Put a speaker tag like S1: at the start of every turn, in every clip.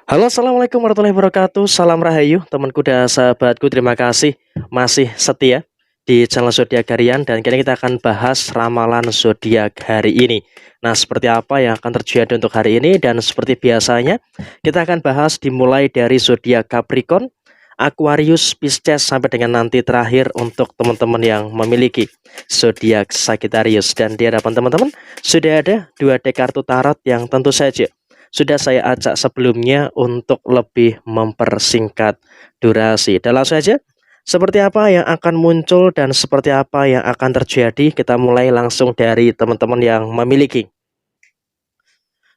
S1: Halo, assalamualaikum warahmatullahi wabarakatuh. Salam rahayu, temanku dan sahabatku. Terima kasih masih setia di channel Zodiak Harian, dan kini kita akan bahas ramalan zodiak hari ini. Nah, seperti apa yang akan terjadi untuk hari ini, dan seperti biasanya kita akan bahas dimulai dari zodiak Capricorn, Aquarius, Pisces, sampai dengan nanti terakhir untuk teman-teman yang memiliki zodiak Sagittarius. Dan di hadapan teman-teman sudah ada dua deck kartu tarot yang tentu saja sudah saya acak sebelumnya untuk lebih mempersingkat durasi. Dan langsung saja, seperti apa yang akan muncul dan seperti apa yang akan terjadi, kita mulai langsung dari teman-teman yang memiliki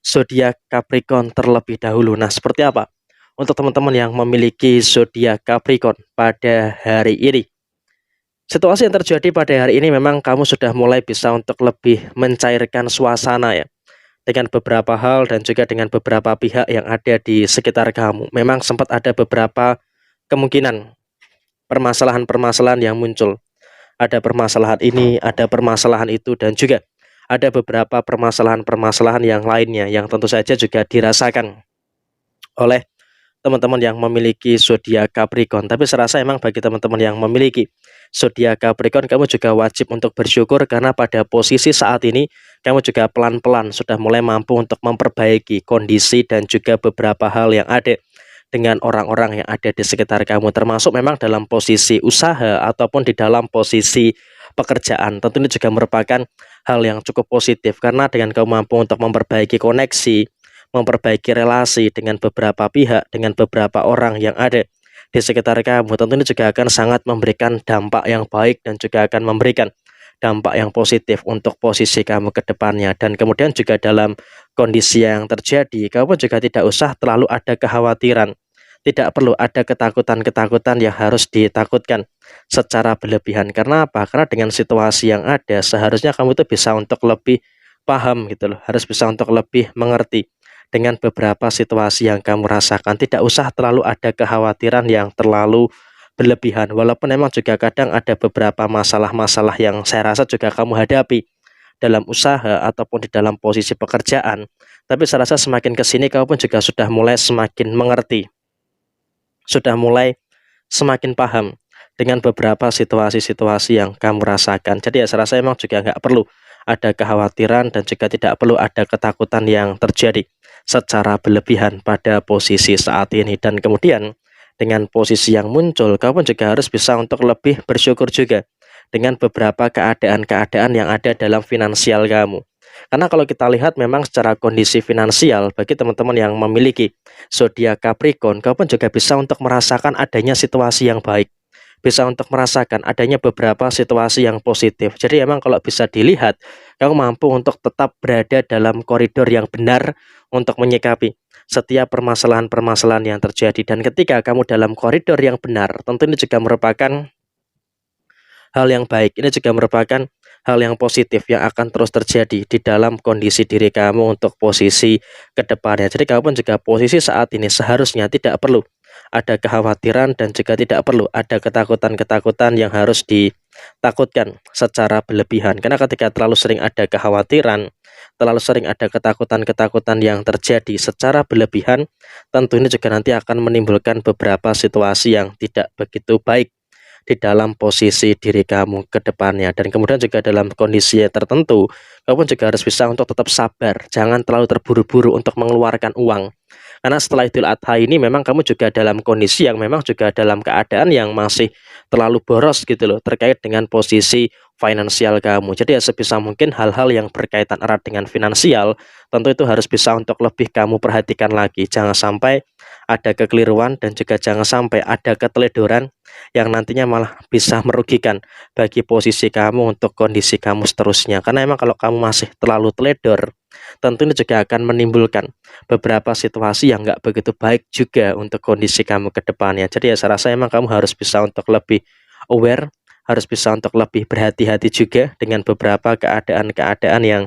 S1: zodiak Capricorn terlebih dahulu. Nah, seperti apa untuk teman-teman yang memiliki zodiak Capricorn pada hari ini? Situasi yang terjadi pada hari ini memang kamu sudah mulai bisa untuk lebih mencairkan suasana ya, dengan beberapa hal dan juga dengan beberapa pihak yang ada di sekitar kamu. Memang sempat ada beberapa kemungkinan permasalahan-permasalahan yang muncul. Ada permasalahan ini, ada permasalahan itu, dan juga ada beberapa permasalahan-permasalahan yang lainnya yang tentu saja juga dirasakan oleh teman-teman yang memiliki zodiak Capricorn. Tapi saya rasa emang bagi teman-teman yang memiliki zodiak Capricorn, kamu juga wajib untuk bersyukur karena pada posisi saat ini kamu juga pelan-pelan sudah mulai mampu untuk memperbaiki kondisi dan juga beberapa hal yang ada dengan orang-orang yang ada di sekitar kamu, termasuk memang dalam posisi usaha ataupun di dalam posisi pekerjaan. Tentu ini juga merupakan hal yang cukup positif karena dengan kamu mampu untuk memperbaiki koneksi, memperbaiki relasi dengan beberapa pihak, dengan beberapa orang yang ada di sekitar kamu, tentu ini juga akan sangat memberikan dampak yang baik dan juga akan memberikan dampak yang positif untuk posisi kamu ke depannya. Dan kemudian juga dalam kondisi yang terjadi, kamu juga tidak usah terlalu ada kekhawatiran, tidak perlu ada ketakutan-ketakutan yang harus ditakutkan secara berlebihan. Karena apa? Karena dengan situasi yang ada, seharusnya kamu itu bisa untuk lebih paham gitu loh, harus bisa untuk lebih mengerti dengan beberapa situasi yang kamu rasakan. Tidak usah terlalu ada kekhawatiran yang terlalu berlebihan. Walaupun memang juga kadang ada beberapa masalah-masalah yang saya rasa juga kamu hadapi dalam usaha ataupun di dalam posisi pekerjaan. Tapi saya rasa semakin ke sini kamu pun juga sudah mulai semakin mengerti, sudah mulai semakin paham dengan beberapa situasi-situasi yang kamu rasakan. Jadi ya saya rasa emang juga nggak perlu ada kekhawatiran dan juga tidak perlu ada ketakutan yang terjadi secara berlebihan pada posisi saat ini. Dan kemudian dengan posisi yang muncul, kamu juga harus bisa untuk lebih bersyukur juga dengan beberapa keadaan-keadaan yang ada dalam finansial kamu. Karena kalau kita lihat memang secara kondisi finansial bagi teman-teman yang memiliki zodiak Capricorn, kamu pun juga bisa untuk merasakan adanya situasi yang baik, bisa untuk merasakan adanya beberapa situasi yang positif. Jadi emang kalau bisa dilihat, kamu mampu untuk tetap berada dalam koridor yang benar untuk menyikapi setiap permasalahan-permasalahan yang terjadi. Dan ketika kamu dalam koridor yang benar, tentu ini juga merupakan hal yang baik. Ini juga merupakan hal yang positif yang akan terus terjadi di dalam kondisi diri kamu untuk posisi kedepannya. Jadi kamu pun juga posisi saat ini seharusnya tidak perlu ada kekhawatiran dan juga tidak perlu ada ketakutan-ketakutan yang harus ditakutkan secara berlebihan. Karena ketika terlalu sering ada kekhawatiran, terlalu sering ada ketakutan-ketakutan yang terjadi secara berlebihan, tentu ini juga nanti akan menimbulkan beberapa situasi yang tidak begitu baik di dalam posisi diri kamu ke depannya. Dan kemudian juga dalam kondisi tertentu, kamu juga harus bisa untuk tetap sabar, jangan terlalu terburu-buru untuk mengeluarkan uang. Karena setelah Idul Adha ini memang kamu juga dalam kondisi yang memang juga dalam keadaan yang masih terlalu boros gitu loh, terkait dengan posisi finansial kamu. Jadi ya sebisa mungkin hal-hal yang berkaitan erat dengan finansial, tentu itu harus bisa untuk lebih kamu perhatikan lagi. Jangan sampai ada kekeliruan dan juga jangan sampai ada keteledoran yang nantinya malah bisa merugikan bagi posisi kamu untuk kondisi kamu seterusnya. Karena emang kalau kamu masih terlalu teledor, tentu ini juga akan menimbulkan beberapa situasi yang nggak begitu baik juga untuk kondisi kamu ke depannya. Jadi ya saya rasa emang kamu harus bisa untuk lebih aware, harus bisa untuk lebih berhati-hati juga dengan beberapa keadaan-keadaan yang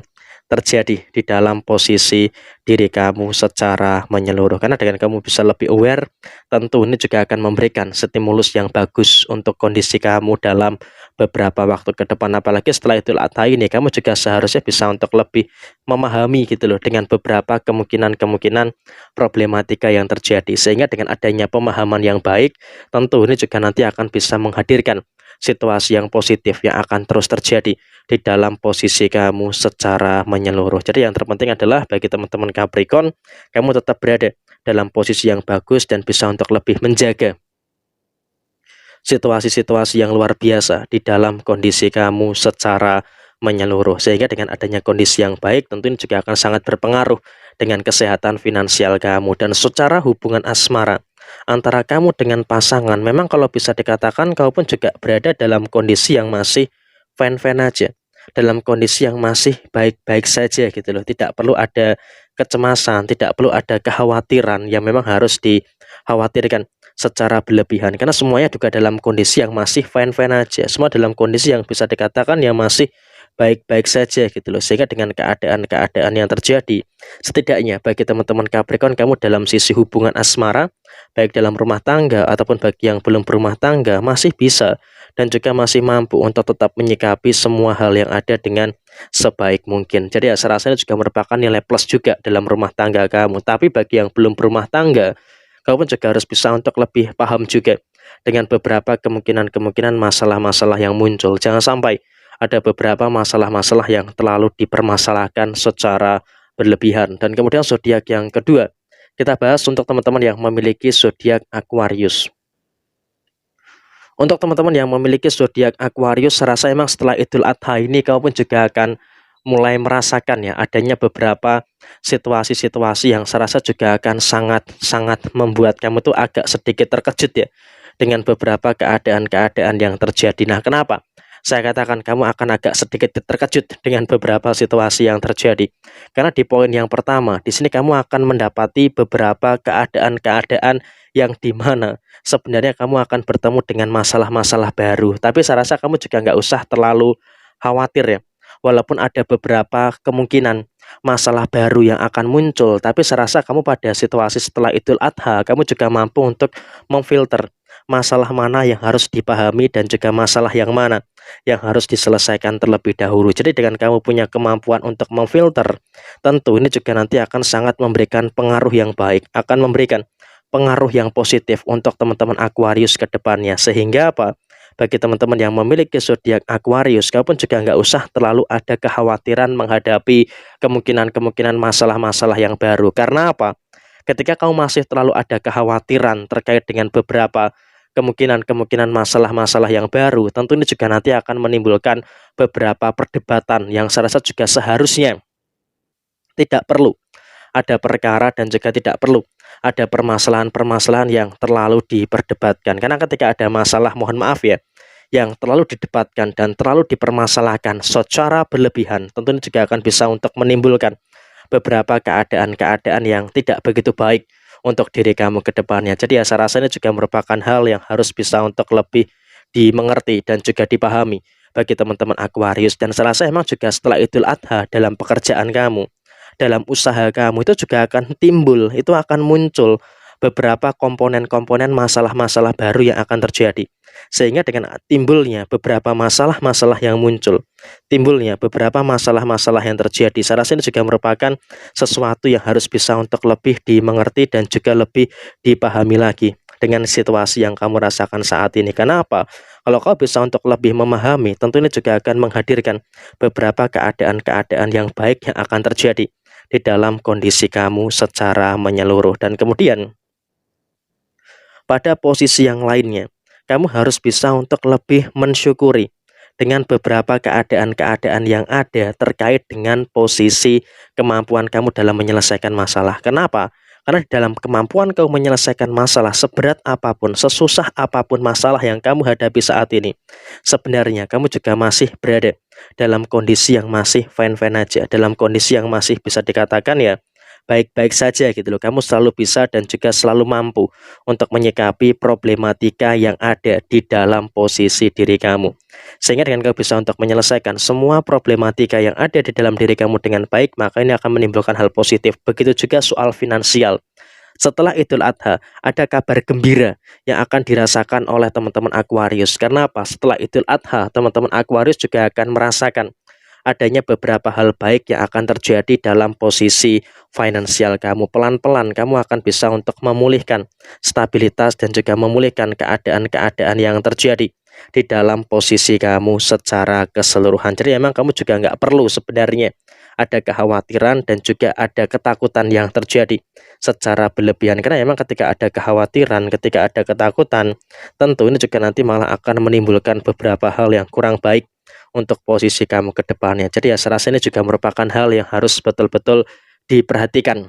S1: terjadi di dalam posisi diri kamu secara menyeluruh. Karena dengan kamu bisa lebih aware, tentu ini juga akan memberikan stimulus yang bagus untuk kondisi kamu dalam beberapa waktu ke depan. Apalagi setelah Idul Adha ini, kamu juga seharusnya bisa untuk lebih memahami gitu loh dengan beberapa kemungkinan-kemungkinan problematika yang terjadi. Sehingga dengan adanya pemahaman yang baik, tentu ini juga nanti akan bisa menghadirkan situasi yang positif yang akan terus terjadi di dalam posisi kamu secara menyeluruh. Jadi yang terpenting adalah bagi teman-teman Capricorn, kamu tetap berada dalam posisi yang bagus dan bisa untuk lebih menjaga situasi-situasi yang luar biasa di dalam kondisi kamu secara menyeluruh. Sehingga dengan adanya kondisi yang baik, tentu ini juga akan sangat berpengaruh dengan kesehatan finansial kamu. Dan secara hubungan asmara antara kamu dengan pasangan, memang kalau bisa dikatakan kamu pun juga berada dalam kondisi yang masih fine-fine aja, dalam kondisi yang masih baik-baik saja gitu loh. Tidak perlu ada kecemasan, tidak perlu ada kekhawatiran yang memang harus dikhawatirkan secara berlebihan, karena semuanya juga dalam kondisi yang masih fine-fine aja, semua dalam kondisi yang bisa dikatakan yang masih baik-baik saja gitu loh. Sehingga dengan keadaan-keadaan yang terjadi, setidaknya bagi teman-teman Capricorn, kamu dalam sisi hubungan asmara, baik dalam rumah tangga ataupun bagi yang belum berumah tangga, masih bisa dan juga masih mampu untuk tetap menyikapi semua hal yang ada dengan sebaik mungkin. Jadi ya, saya rasa ini juga merupakan nilai plus juga dalam rumah tangga kamu. Tapi bagi yang belum berumah tangga, kamu pun juga harus bisa untuk lebih paham juga dengan beberapa kemungkinan-kemungkinan masalah-masalah yang muncul. Jangan sampai ada beberapa masalah-masalah yang terlalu dipermasalahkan secara berlebihan. Dan kemudian zodiak yang kedua, kita bahas untuk teman-teman yang memiliki zodiak Aquarius. Untuk teman-teman yang memiliki zodiak Aquarius, saya rasa emang setelah Idul Adha ini kamu pun juga akan mulai merasakan ya adanya beberapa situasi-situasi yang saya rasa juga akan sangat-sangat membuat kamu tuh agak sedikit terkejut ya dengan beberapa keadaan-keadaan yang terjadi. Nah, kenapa saya katakan kamu akan agak sedikit terkejut dengan beberapa situasi yang terjadi? Karena di poin yang pertama, di sini kamu akan mendapati beberapa keadaan-keadaan yang dimana sebenarnya kamu akan bertemu dengan masalah-masalah baru. Tapi saya rasa kamu juga nggak usah terlalu khawatir ya. Walaupun ada beberapa kemungkinan masalah baru yang akan muncul, tapi saya rasa kamu pada situasi setelah Idul Adha, kamu juga mampu untuk memfilter masalah mana yang harus dipahami dan juga masalah yang mana yang harus diselesaikan terlebih dahulu. Jadi dengan kamu punya kemampuan untuk memfilter, tentu ini juga nanti akan sangat memberikan pengaruh yang baik, akan memberikan pengaruh yang positif untuk teman-teman Aquarius ke depannya. Sehingga apa? Bagi teman-teman yang memiliki zodiak Aquarius, kamu pun juga nggak usah terlalu ada kekhawatiran menghadapi kemungkinan-kemungkinan masalah-masalah yang baru. Karena apa? Ketika kamu masih terlalu ada kekhawatiran terkait dengan beberapa kemungkinan-kemungkinan masalah-masalah yang baru, tentu ini juga nanti akan menimbulkan beberapa perdebatan yang saya rasa juga seharusnya tidak perlu ada perkara dan juga tidak perlu ada permasalahan-permasalahan yang terlalu diperdebatkan. Karena ketika ada masalah, mohon maaf ya, yang terlalu didebatkan dan terlalu dipermasalahkan secara berlebihan, tentu ini juga akan bisa untuk menimbulkan beberapa keadaan-keadaan yang tidak begitu baik untuk diri kamu ke depannya. Jadi ya, saya rasa ini juga merupakan hal yang harus bisa untuk lebih dimengerti dan juga dipahami bagi teman-teman Aquarius. Dan saya rasa emang juga setelah Idul Adha, dalam pekerjaan kamu, dalam usaha kamu itu juga akan timbul, itu akan muncul beberapa komponen-komponen masalah-masalah baru yang akan terjadi. Sehingga dengan timbulnya beberapa masalah-masalah yang muncul, timbulnya beberapa masalah-masalah yang terjadi, saya rasa ini juga merupakan sesuatu yang harus bisa untuk lebih dimengerti dan juga lebih dipahami lagi dengan situasi yang kamu rasakan saat ini. Kenapa? Kalau kau bisa untuk lebih memahami, tentu ini juga akan menghadirkan beberapa keadaan-keadaan yang baik yang akan terjadi di dalam kondisi kamu secara menyeluruh. Dan kemudian pada posisi yang lainnya, kamu harus bisa untuk lebih mensyukuri dengan beberapa keadaan-keadaan yang ada terkait dengan posisi kemampuan kamu dalam menyelesaikan masalah. Kenapa? Karena di dalam kemampuan kamu menyelesaikan masalah, seberat apapun, sesusah apapun masalah yang kamu hadapi saat ini, sebenarnya kamu juga masih berada dalam kondisi yang masih fine-fine aja, dalam kondisi yang masih bisa dikatakan ya baik-baik saja gitu loh. Kamu selalu bisa dan juga selalu mampu untuk menyikapi problematika yang ada di dalam posisi diri kamu. Sehingga dengan kamu bisa untuk menyelesaikan semua problematika yang ada di dalam diri kamu dengan baik, maka ini akan menimbulkan hal positif. Begitu juga soal finansial. Setelah Idul Adha, ada kabar gembira yang akan dirasakan oleh teman-teman Aquarius. Karena apa? Setelah Idul Adha, teman-teman Aquarius juga akan merasakan adanya beberapa hal baik yang akan terjadi dalam posisi finansial kamu. Pelan-pelan kamu akan bisa untuk memulihkan stabilitas dan juga memulihkan keadaan-keadaan yang terjadi di dalam posisi kamu secara keseluruhan. Jadi memang kamu juga nggak perlu sebenarnya ada kekhawatiran dan juga ada ketakutan yang terjadi secara berlebihan, karena memang ketika ada kekhawatiran, ketika ada ketakutan, tentu ini juga nanti malah akan menimbulkan beberapa hal yang kurang baik untuk posisi kamu ke depannya. Jadi ya saya rasa ini juga merupakan hal yang harus betul-betul diperhatikan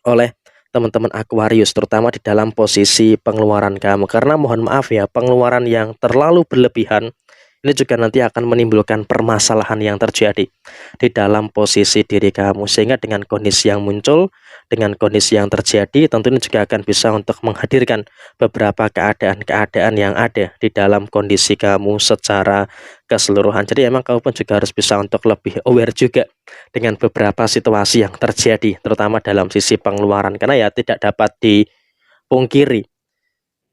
S1: oleh teman-teman Aquarius, terutama di dalam posisi pengeluaran kamu. Karena mohon maaf ya, pengeluaran yang terlalu berlebihan ini juga nanti akan menimbulkan permasalahan yang terjadi di dalam posisi diri kamu. Sehingga dengan kondisi yang muncul, dengan kondisi yang terjadi, tentu ini juga akan bisa untuk menghadirkan beberapa keadaan-keadaan yang ada di dalam kondisi kamu secara keseluruhan. Jadi emang kamu pun juga harus bisa untuk lebih aware juga dengan beberapa situasi yang terjadi, terutama dalam sisi pengeluaran. Karena ya tidak dapat dipungkiri,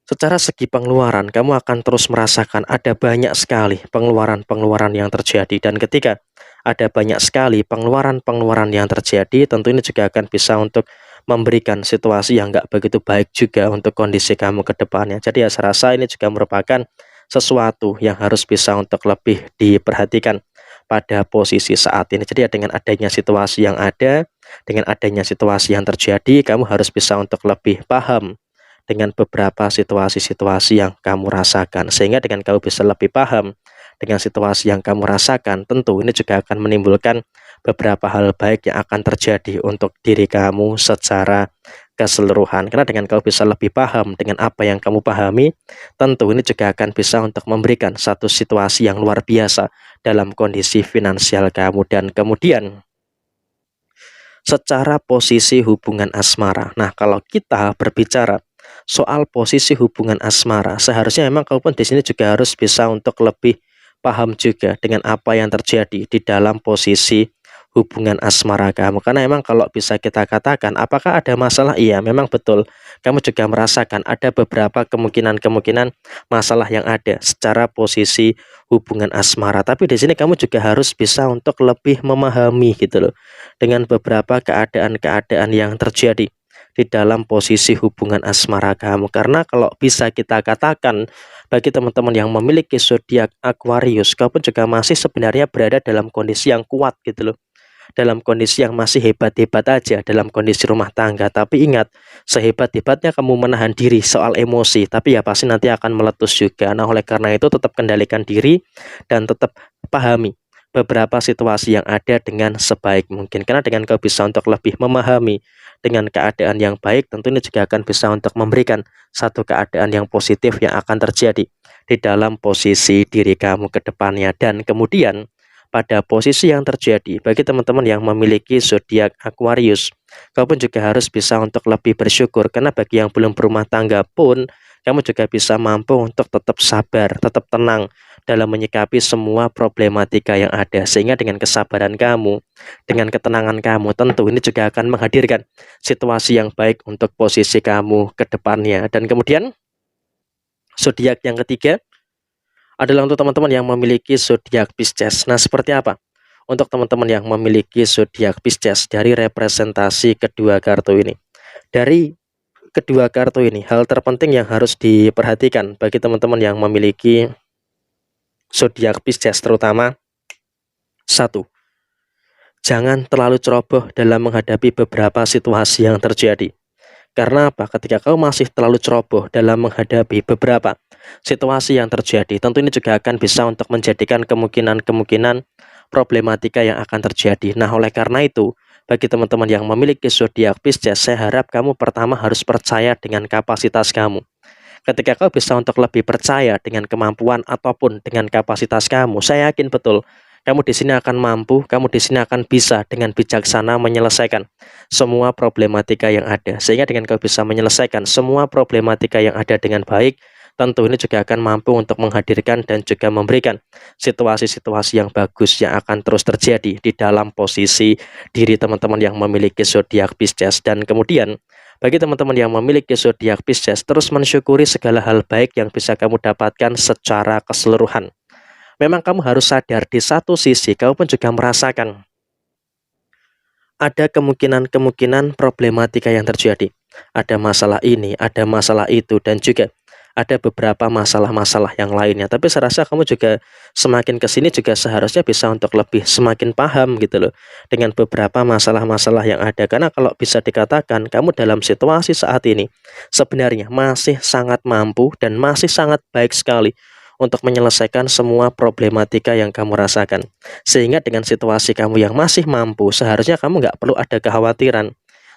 S1: secara segi pengeluaran, kamu akan terus merasakan ada banyak sekali pengeluaran-pengeluaran yang terjadi. Dan ketika ada banyak sekali pengeluaran-pengeluaran yang terjadi, tentu ini juga akan bisa untuk memberikan situasi yang nggak begitu baik juga untuk kondisi kamu ke depannya. Jadi ya saya rasa ini juga merupakan sesuatu yang harus bisa untuk lebih diperhatikan pada posisi saat ini. Jadi ya dengan adanya situasi yang ada, dengan adanya situasi yang terjadi, kamu harus bisa untuk lebih paham dengan beberapa situasi-situasi yang kamu rasakan. Sehingga dengan kamu bisa lebih paham dengan situasi yang kamu rasakan, tentu ini juga akan menimbulkan beberapa hal baik yang akan terjadi untuk diri kamu secara keseluruhan. Karena dengan kamu bisa lebih paham dengan apa yang kamu pahami, tentu ini juga akan bisa untuk memberikan satu situasi yang luar biasa dalam kondisi finansial kamu. Dan kemudian secara posisi hubungan asmara. Nah, kalau kita berbicara soal posisi hubungan asmara, seharusnya memang kamu pun di sini juga harus bisa untuk lebih paham juga dengan apa yang terjadi di dalam posisi hubungan asmara kamu. Karena memang kalau bisa kita katakan, apakah ada masalah? Iya, memang betul. Kamu juga merasakan ada beberapa kemungkinan-kemungkinan masalah yang ada secara posisi hubungan asmara. Tapi di sini kamu juga harus bisa untuk lebih memahami gitu loh, dengan beberapa keadaan-keadaan yang terjadi di dalam posisi hubungan asmara kamu. Karena kalau bisa kita katakan, bagi teman-teman yang memiliki zodiak Aquarius, kamu pun juga masih sebenarnya berada dalam kondisi yang kuat gitu loh, dalam kondisi yang masih hebat-hebat aja dalam kondisi rumah tangga. Tapi ingat, sehebat-hebatnya kamu menahan diri soal emosi, tapi ya pasti nanti akan meletus juga. Nah, oleh karena itu tetap kendalikan diri dan tetap pahami beberapa situasi yang ada dengan sebaik mungkin. Karena dengan kau bisa untuk lebih memahami dengan keadaan yang baik, tentu ini juga akan bisa untuk memberikan satu keadaan yang positif yang akan terjadi di dalam posisi diri kamu ke depannya. Dan kemudian pada posisi yang terjadi bagi teman-teman yang memiliki zodiak Aquarius, kau pun juga harus bisa untuk lebih bersyukur. Karena bagi yang belum berumah tangga pun, kamu juga bisa mampu untuk tetap sabar, tetap tenang dalam menyikapi semua problematika yang ada. Sehingga dengan kesabaran kamu, dengan ketenangan kamu, tentu ini juga akan menghadirkan situasi yang baik untuk posisi kamu ke depannya. Dan kemudian zodiak yang ketiga adalah untuk teman-teman yang memiliki zodiak Pisces. Nah, seperti apa untuk teman-teman yang memiliki zodiak Pisces dari representasi kedua kartu ini? Dari kedua kartu ini, hal terpenting yang harus diperhatikan bagi teman-teman yang memiliki zodiak Pisces terutama, satu, jangan terlalu ceroboh dalam menghadapi beberapa situasi yang terjadi. Karena apa? Ketika kau masih terlalu ceroboh dalam menghadapi beberapa situasi yang terjadi, tentu ini juga akan bisa untuk menjadikan kemungkinan-kemungkinan problematika yang akan terjadi. Nah, oleh karena itu, bagi teman-teman yang memiliki zodiak Pisces, saya harap kamu pertama harus percaya dengan kapasitas kamu. Ketika kau bisa untuk lebih percaya dengan kemampuan ataupun dengan kapasitas kamu, saya yakin betul Kamu di sini akan mampu, kamu di sini akan bisa dengan bijaksana menyelesaikan semua problematika yang ada. Sehingga dengan kau bisa menyelesaikan semua problematika yang ada dengan baik, tentu ini juga akan mampu untuk menghadirkan dan juga memberikan situasi-situasi yang bagus yang akan terus terjadi di dalam posisi diri teman-teman yang memiliki zodiak Pisces. Dan kemudian bagi teman-teman yang memiliki zodiak Pisces, terus mensyukuri segala hal baik yang bisa kamu dapatkan secara keseluruhan. Memang kamu harus sadar di satu sisi kamu pun juga merasakan ada kemungkinan-kemungkinan problematika yang terjadi. Ada masalah ini, ada masalah itu, dan juga ada beberapa masalah-masalah yang lainnya. Tapi saya rasa kamu juga semakin ke sini juga seharusnya bisa untuk lebih semakin paham gitu loh dengan beberapa masalah-masalah yang ada. Karena kalau bisa dikatakan kamu dalam situasi saat ini sebenarnya masih sangat mampu dan masih sangat baik sekali untuk menyelesaikan semua problematika yang kamu rasakan. Sehingga dengan situasi kamu yang masih mampu, seharusnya kamu nggak perlu ada kekhawatiran.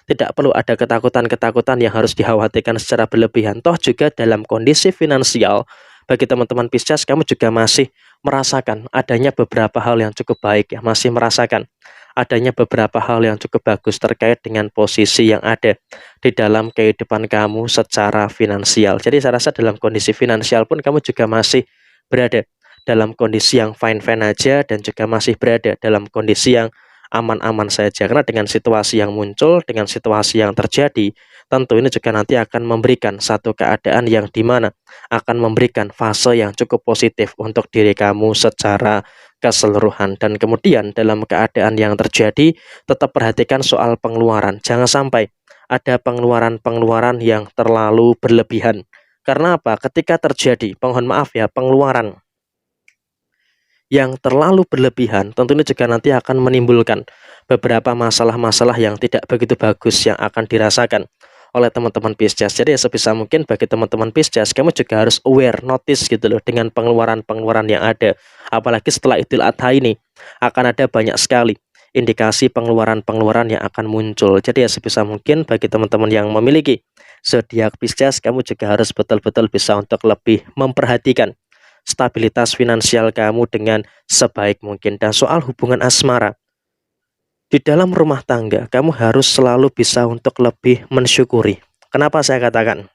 S1: Tidak perlu ada ketakutan-ketakutan yang harus dikhawatirkan secara berlebihan. Toh juga dalam kondisi finansial, bagi teman-teman Pisces, kamu juga masih merasakan adanya beberapa hal yang cukup baik ya. Masih merasakan adanya beberapa hal yang cukup bagus terkait dengan posisi yang ada di dalam kehidupan kamu secara finansial. Jadi saya rasa dalam kondisi finansial pun kamu juga masih berada dalam kondisi yang fine-fine aja dan juga masih berada dalam kondisi yang aman-aman saja. Karena dengan situasi yang muncul, dengan situasi yang terjadi, tentu ini juga nanti akan memberikan satu keadaan yang dimana akan memberikan fase yang cukup positif untuk diri kamu secara keseluruhan. Dan kemudian dalam keadaan yang terjadi, tetap perhatikan soal pengeluaran. Jangan sampai ada pengeluaran-pengeluaran yang terlalu berlebihan. Karena apa? Ketika terjadi, mohon maaf ya, pengeluaran yang terlalu berlebihan, tentunya juga nanti akan menimbulkan beberapa masalah-masalah yang tidak begitu bagus yang akan dirasakan oleh teman-teman Pisces. Jadi sebisa mungkin bagi teman-teman Pisces, kamu juga harus aware, notice gitu loh dengan pengeluaran-pengeluaran yang ada. Apalagi setelah Idul Adha ini akan ada banyak sekali indikasi pengeluaran-pengeluaran yang akan muncul. Jadi ya sebisa mungkin bagi teman-teman yang memiliki zodiak Pisces, kamu juga harus betul-betul bisa untuk lebih memperhatikan stabilitas finansial kamu dengan sebaik mungkin. Dan soal hubungan asmara di dalam rumah tangga, kamu harus selalu bisa untuk lebih mensyukuri. Kenapa saya katakan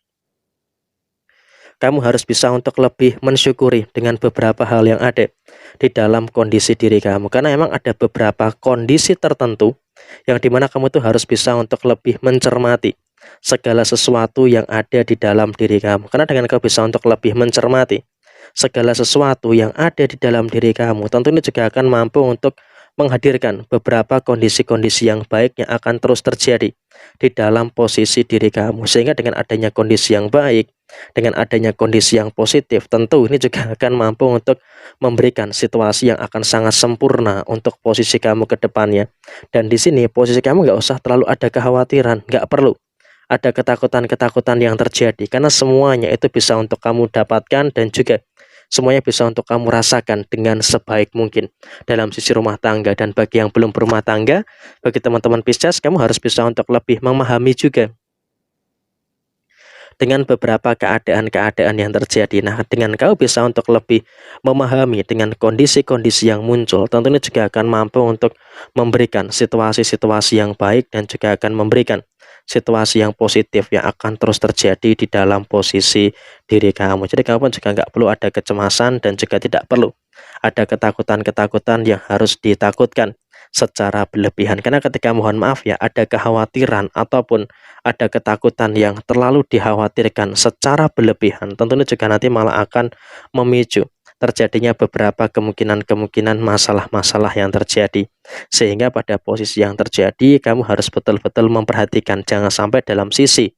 S1: kamu harus bisa untuk lebih mensyukuri dengan beberapa hal yang ada di dalam kondisi diri kamu? Karena memang ada beberapa kondisi tertentu yang dimana kamu tuh harus bisa untuk lebih mencermati segala sesuatu yang ada di dalam diri kamu. Karena dengan kamu bisa untuk lebih mencermati segala sesuatu yang ada di dalam diri kamu, tentu ini juga akan mampu untuk menghadirkan beberapa kondisi-kondisi yang baik yang akan terus terjadi di dalam posisi diri kamu. Sehingga dengan adanya kondisi yang baik, dengan adanya kondisi yang positif, tentu ini juga akan mampu untuk memberikan situasi yang akan sangat sempurna untuk posisi kamu ke depannya. Dan di sini posisi kamu nggak usah terlalu ada kekhawatiran, nggak perlu ada ketakutan-ketakutan yang terjadi, karena semuanya itu bisa untuk kamu dapatkan dan juga semuanya bisa untuk kamu rasakan dengan sebaik mungkin dalam sisi rumah tangga. Dan bagi yang belum berumah tangga, bagi teman-teman Pisces, kamu harus bisa untuk lebih memahami juga dengan beberapa keadaan-keadaan yang terjadi. Nah, dengan kau bisa untuk lebih memahami dengan kondisi-kondisi yang muncul, tentunya juga akan mampu untuk memberikan situasi-situasi yang baik dan juga akan memberikan situasi yang positif yang akan terus terjadi di dalam posisi diri kamu. Jadi kamu pun juga nggak perlu ada kecemasan dan juga tidak perlu ada ketakutan-ketakutan yang harus ditakutkan secara berlebihan. Karena ketika mohon maaf ya ada kekhawatiran ataupun ada ketakutan yang terlalu dikhawatirkan secara berlebihan, tentunya juga nanti malah akan memicu terjadinya beberapa kemungkinan-kemungkinan masalah-masalah yang terjadi. Sehingga pada posisi yang terjadi, kamu harus betul-betul memperhatikan jangan sampai dalam sisi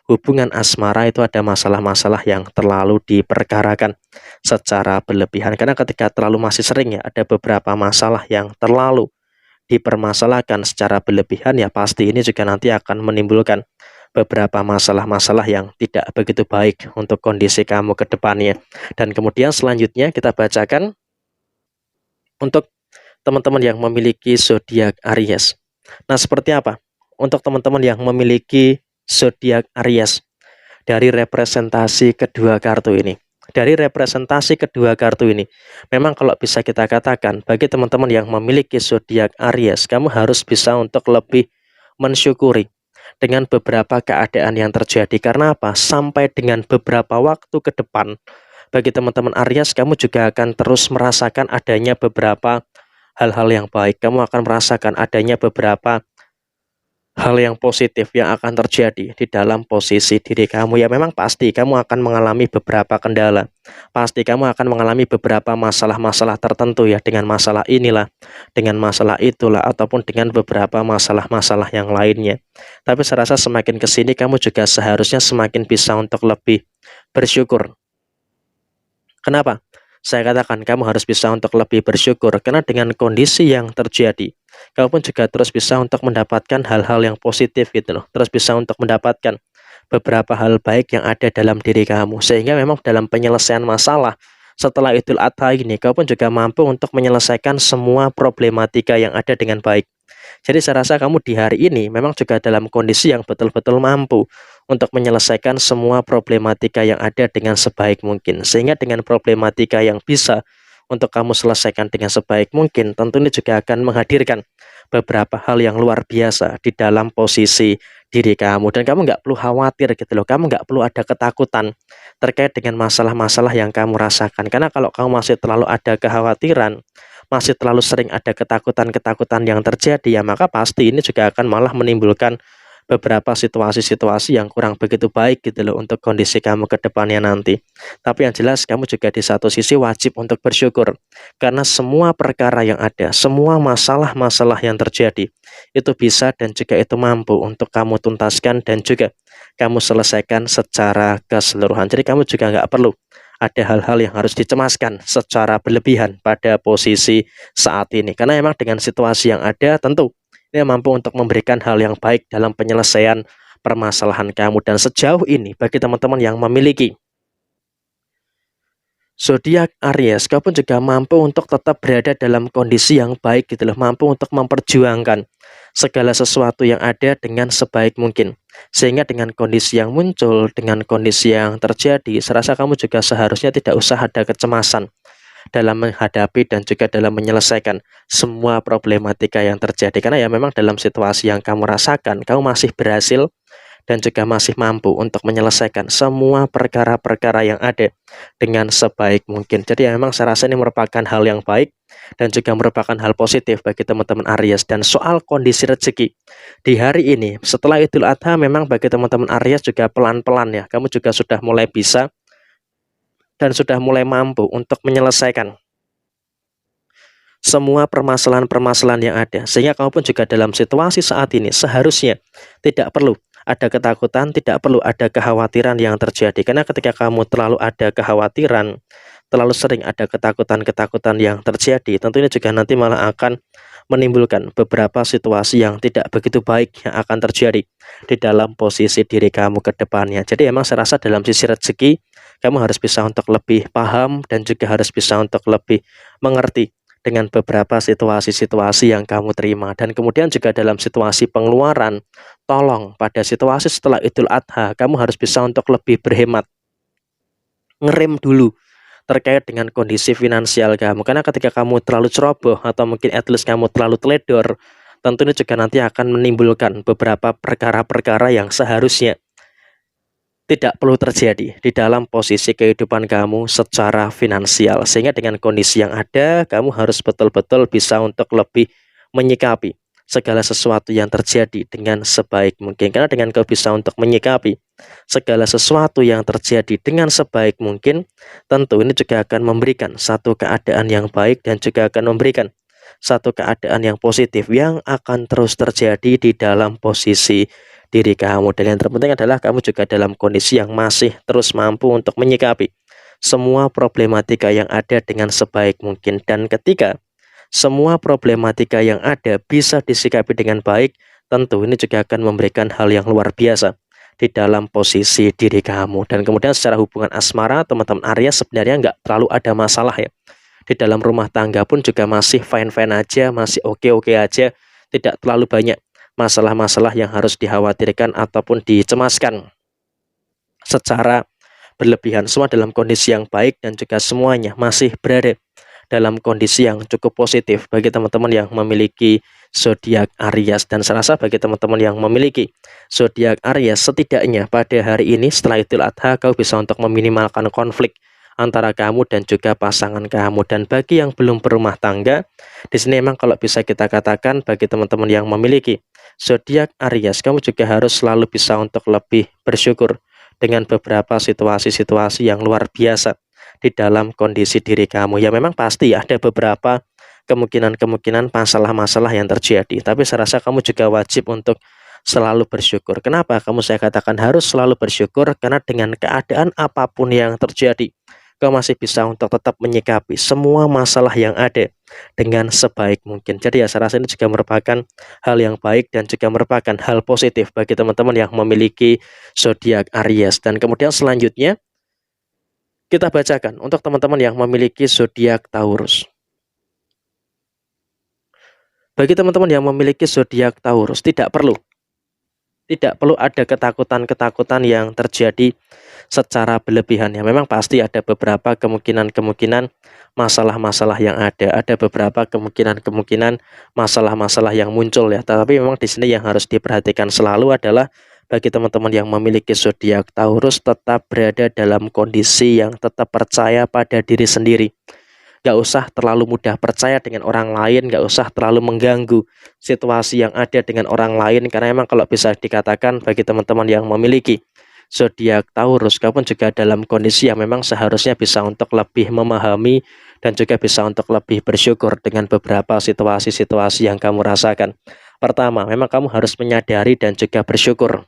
S1: hubungan asmara itu ada masalah-masalah yang terlalu diperkarakan secara berlebihan. Karena ketika terlalu masih sering ya ada beberapa masalah yang terlalu dipermasalahkan secara berlebihan, ya pasti ini juga nanti akan menimbulkan beberapa masalah-masalah yang tidak begitu baik untuk kondisi kamu ke depannya. Dan kemudian selanjutnya kita bacakan untuk teman-teman yang memiliki zodiak Aries. Nah, seperti apa untuk teman-teman yang memiliki zodiak Aries dari representasi kedua kartu ini? dari representasi kedua kartu ini, memang kalau bisa kita katakan, bagi teman-teman yang memiliki zodiak Aries, kamu harus bisa untuk lebih mensyukuri dengan beberapa keadaan yang terjadi. Karena apa? Sampai dengan beberapa waktu ke depan, bagi teman-teman Aries, kamu juga akan terus merasakan adanya beberapa hal-hal yang baik. Kamu akan merasakan adanya beberapa hal yang positif yang akan terjadi di dalam posisi diri kamu. Ya memang pasti kamu akan mengalami beberapa kendala. Pasti kamu akan mengalami beberapa masalah-masalah tertentu ya, dengan masalah inilah, dengan masalah itulah, ataupun dengan beberapa masalah-masalah yang lainnya. Tapi saya rasa semakin kesini kamu juga seharusnya semakin bisa untuk lebih bersyukur. Kenapa? Saya katakan kamu harus bisa untuk lebih bersyukur, karena dengan kondisi yang terjadi, kamu pun juga terus bisa untuk mendapatkan hal-hal yang positif gitu loh. Terus bisa untuk mendapatkan beberapa hal baik yang ada dalam diri kamu. Sehingga memang dalam penyelesaian masalah setelah Idul Adha ini, kamu pun juga mampu untuk menyelesaikan semua problematika yang ada dengan baik. Jadi saya rasa kamu di hari ini memang juga dalam kondisi yang betul-betul mampu untuk menyelesaikan semua problematika yang ada dengan sebaik mungkin. Sehingga dengan problematika yang bisa untuk kamu selesaikan dengan sebaik mungkin, tentu ini juga akan menghadirkan beberapa hal yang luar biasa di dalam posisi diri kamu. Dan kamu nggak perlu khawatir gitu loh, kamu nggak perlu ada ketakutan terkait dengan masalah-masalah yang kamu rasakan. Karena kalau kamu masih terlalu ada kekhawatiran, masih terlalu sering ada ketakutan-ketakutan yang terjadi, ya maka pasti ini juga akan malah menimbulkan beberapa situasi-situasi yang kurang begitu baik gitu loh untuk kondisi kamu ke depannya nanti. Tapi yang jelas kamu juga di satu sisi wajib untuk bersyukur, karena semua perkara yang ada, semua masalah-masalah yang terjadi, itu bisa dan juga itu mampu untuk kamu tuntaskan dan juga kamu selesaikan secara keseluruhan. Jadi kamu juga nggak perlu ada hal-hal yang harus dicemaskan secara berlebihan pada posisi saat ini. Karena memang dengan situasi yang ada, tentu ini mampu untuk memberikan hal yang baik dalam penyelesaian permasalahan kamu. Dan sejauh ini, bagi teman-teman yang memiliki zodiak Aries, kau pun juga mampu untuk tetap berada dalam kondisi yang baik gitu loh, mampu untuk memperjuangkan segala sesuatu yang ada dengan sebaik mungkin. Sehingga dengan kondisi yang muncul, dengan kondisi yang terjadi, serasa kamu juga seharusnya tidak usah ada kecemasan dalam menghadapi dan juga dalam menyelesaikan semua problematika yang terjadi. Karena ya memang dalam situasi yang kamu rasakan, kamu masih berhasil dan juga masih mampu untuk menyelesaikan semua perkara-perkara yang ada dengan sebaik mungkin. Jadi ya memang saya rasa ini merupakan hal yang baik dan juga merupakan hal positif bagi teman-teman Aries. Dan soal kondisi rezeki di hari ini setelah Idul Adha, memang bagi teman-teman Aries juga pelan-pelan ya, kamu juga sudah mulai bisa dan sudah mulai mampu untuk menyelesaikan semua permasalahan-permasalahan yang ada. Sehingga kamu pun juga dalam situasi saat ini seharusnya tidak perlu ada ketakutan, tidak perlu ada kekhawatiran yang terjadi. Karena ketika kamu terlalu ada kekhawatiran, terlalu sering ada ketakutan-ketakutan yang terjadi, tentunya juga nanti malah akan menimbulkan beberapa situasi yang tidak begitu baik yang akan terjadi di dalam posisi diri kamu ke depannya. Jadi emang saya rasa dalam sisi rezeki, kamu harus bisa untuk lebih paham dan juga harus bisa untuk lebih mengerti dengan beberapa situasi-situasi yang kamu terima. Dan kemudian juga dalam situasi pengeluaran, tolong pada situasi setelah Idul Adha, kamu harus bisa untuk lebih berhemat, ngerem dulu terkait dengan kondisi finansial kamu. Karena ketika kamu terlalu ceroboh atau mungkin at least kamu terlalu teledor, tentunya juga nanti akan menimbulkan beberapa perkara-perkara yang seharusnya tidak perlu terjadi di dalam posisi kehidupan kamu secara finansial. Sehingga dengan kondisi yang ada, kamu harus betul-betul bisa untuk lebih menyikapi segala sesuatu yang terjadi dengan sebaik mungkin. Karena dengan kau bisa untuk menyikapi segala sesuatu yang terjadi dengan sebaik mungkin, tentu ini juga akan memberikan satu keadaan yang baik dan juga akan memberikan satu keadaan yang positif yang akan terus terjadi di dalam posisi diri kamu. Dan yang terpenting adalah kamu juga dalam kondisi yang masih terus mampu untuk menyikapi semua problematika yang ada dengan sebaik mungkin. Dan ketika semua problematika yang ada bisa disikapi dengan baik, tentu ini juga akan memberikan hal yang luar biasa di dalam posisi diri kamu. Dan kemudian secara hubungan asmara, teman-teman Aries sebenarnya nggak terlalu ada masalah ya. Di dalam rumah tangga pun juga masih fine-fine aja, masih oke-oke aja, tidak terlalu banyak masalah-masalah yang harus dikhawatirkan ataupun dicemaskan secara berlebihan, semua dalam kondisi yang baik dan juga semuanya masih berada dalam kondisi yang cukup positif bagi teman-teman yang memiliki zodiak Aries. Dan saya rasa bagi teman-teman yang memiliki zodiak Aries, setidaknya pada hari ini setelah Idul Adha kau bisa untuk meminimalkan konflik antara kamu dan juga pasangan kamu. Dan bagi yang belum berumah tangga, di sini memang kalau bisa kita katakan bagi teman-teman yang memiliki zodiak Aries, kamu juga harus selalu bisa untuk lebih bersyukur dengan beberapa situasi-situasi yang luar biasa di dalam kondisi diri kamu. Ya memang pasti ada beberapa kemungkinan-kemungkinan masalah-masalah yang terjadi, tapi saya rasa kamu juga wajib untuk selalu bersyukur. Kenapa kamu saya katakan harus selalu bersyukur? Karena dengan keadaan apapun yang terjadi, kau masih bisa untuk tetap menyikapi semua masalah yang ada dengan sebaik mungkin. Jadi ya saya rasa ini juga merupakan hal yang baik dan juga merupakan hal positif bagi teman-teman yang memiliki zodiak Aries. Dan kemudian selanjutnya kita bacakan untuk teman-teman yang memiliki zodiak Taurus. Bagi teman-teman yang memiliki zodiak Taurus, tidak perlu ada ketakutan-ketakutan yang terjadi secara berlebihan. Ya memang pasti ada beberapa kemungkinan-kemungkinan masalah-masalah yang ada beberapa kemungkinan-kemungkinan masalah-masalah yang muncul ya. Tapi memang di sini yang harus diperhatikan selalu adalah bagi teman-teman yang memiliki zodiak Taurus, tetap berada dalam kondisi yang tetap percaya pada diri sendiri. Gak usah terlalu mudah percaya dengan orang lain, gak usah terlalu mengganggu situasi yang ada dengan orang lain, karena memang kalau bisa dikatakan bagi teman-teman yang memiliki zodiak Taurus, kamu juga dalam kondisi yang memang seharusnya bisa untuk lebih memahami dan juga bisa untuk lebih bersyukur dengan beberapa situasi-situasi yang kamu rasakan. Pertama, memang kamu harus menyadari dan juga bersyukur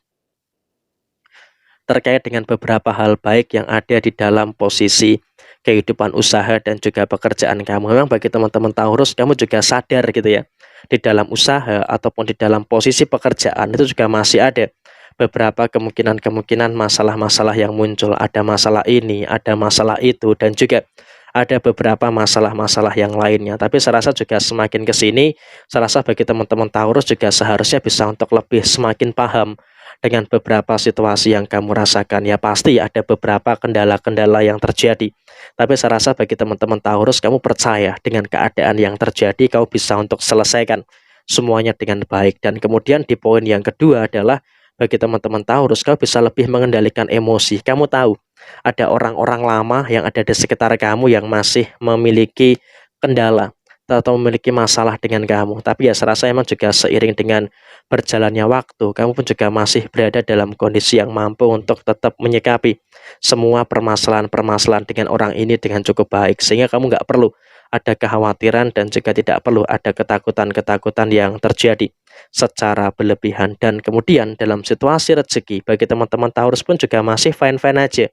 S1: terkait dengan beberapa hal baik yang ada di dalam posisi kehidupan usaha dan juga pekerjaan kamu. Memang bagi teman-teman Taurus, kamu juga sadar gitu ya, di dalam usaha ataupun di dalam posisi pekerjaan itu juga masih ada beberapa kemungkinan-kemungkinan masalah-masalah yang muncul. Ada masalah ini, ada masalah itu, dan juga ada beberapa masalah-masalah yang lainnya. Tapi saya rasa juga semakin ke sini, saya rasa bagi teman-teman Taurus juga seharusnya bisa untuk lebih semakin paham dengan beberapa situasi yang kamu rasakan. Ya pasti ada beberapa kendala-kendala yang terjadi, tapi saya rasa bagi teman-teman Taurus, kamu percaya dengan keadaan yang terjadi, kau bisa untuk selesaikan semuanya dengan baik. Dan kemudian di poin yang kedua adalah bagi teman-teman Taurus, kau bisa lebih mengendalikan emosi. Kamu tahu ada orang-orang lama yang ada di sekitar kamu yang masih memiliki kendala atau memiliki masalah dengan kamu. Tapi ya saya rasa emang juga seiring dengan berjalannya waktu, kamu pun juga masih berada dalam kondisi yang mampu untuk tetap menyikapi semua permasalahan-permasalahan dengan orang ini dengan cukup baik, sehingga kamu nggak perlu ada kekhawatiran dan juga tidak perlu ada ketakutan-ketakutan yang terjadi secara berlebihan. Dan kemudian dalam situasi rezeki, bagi teman-teman Taurus pun juga masih fine-fine aja,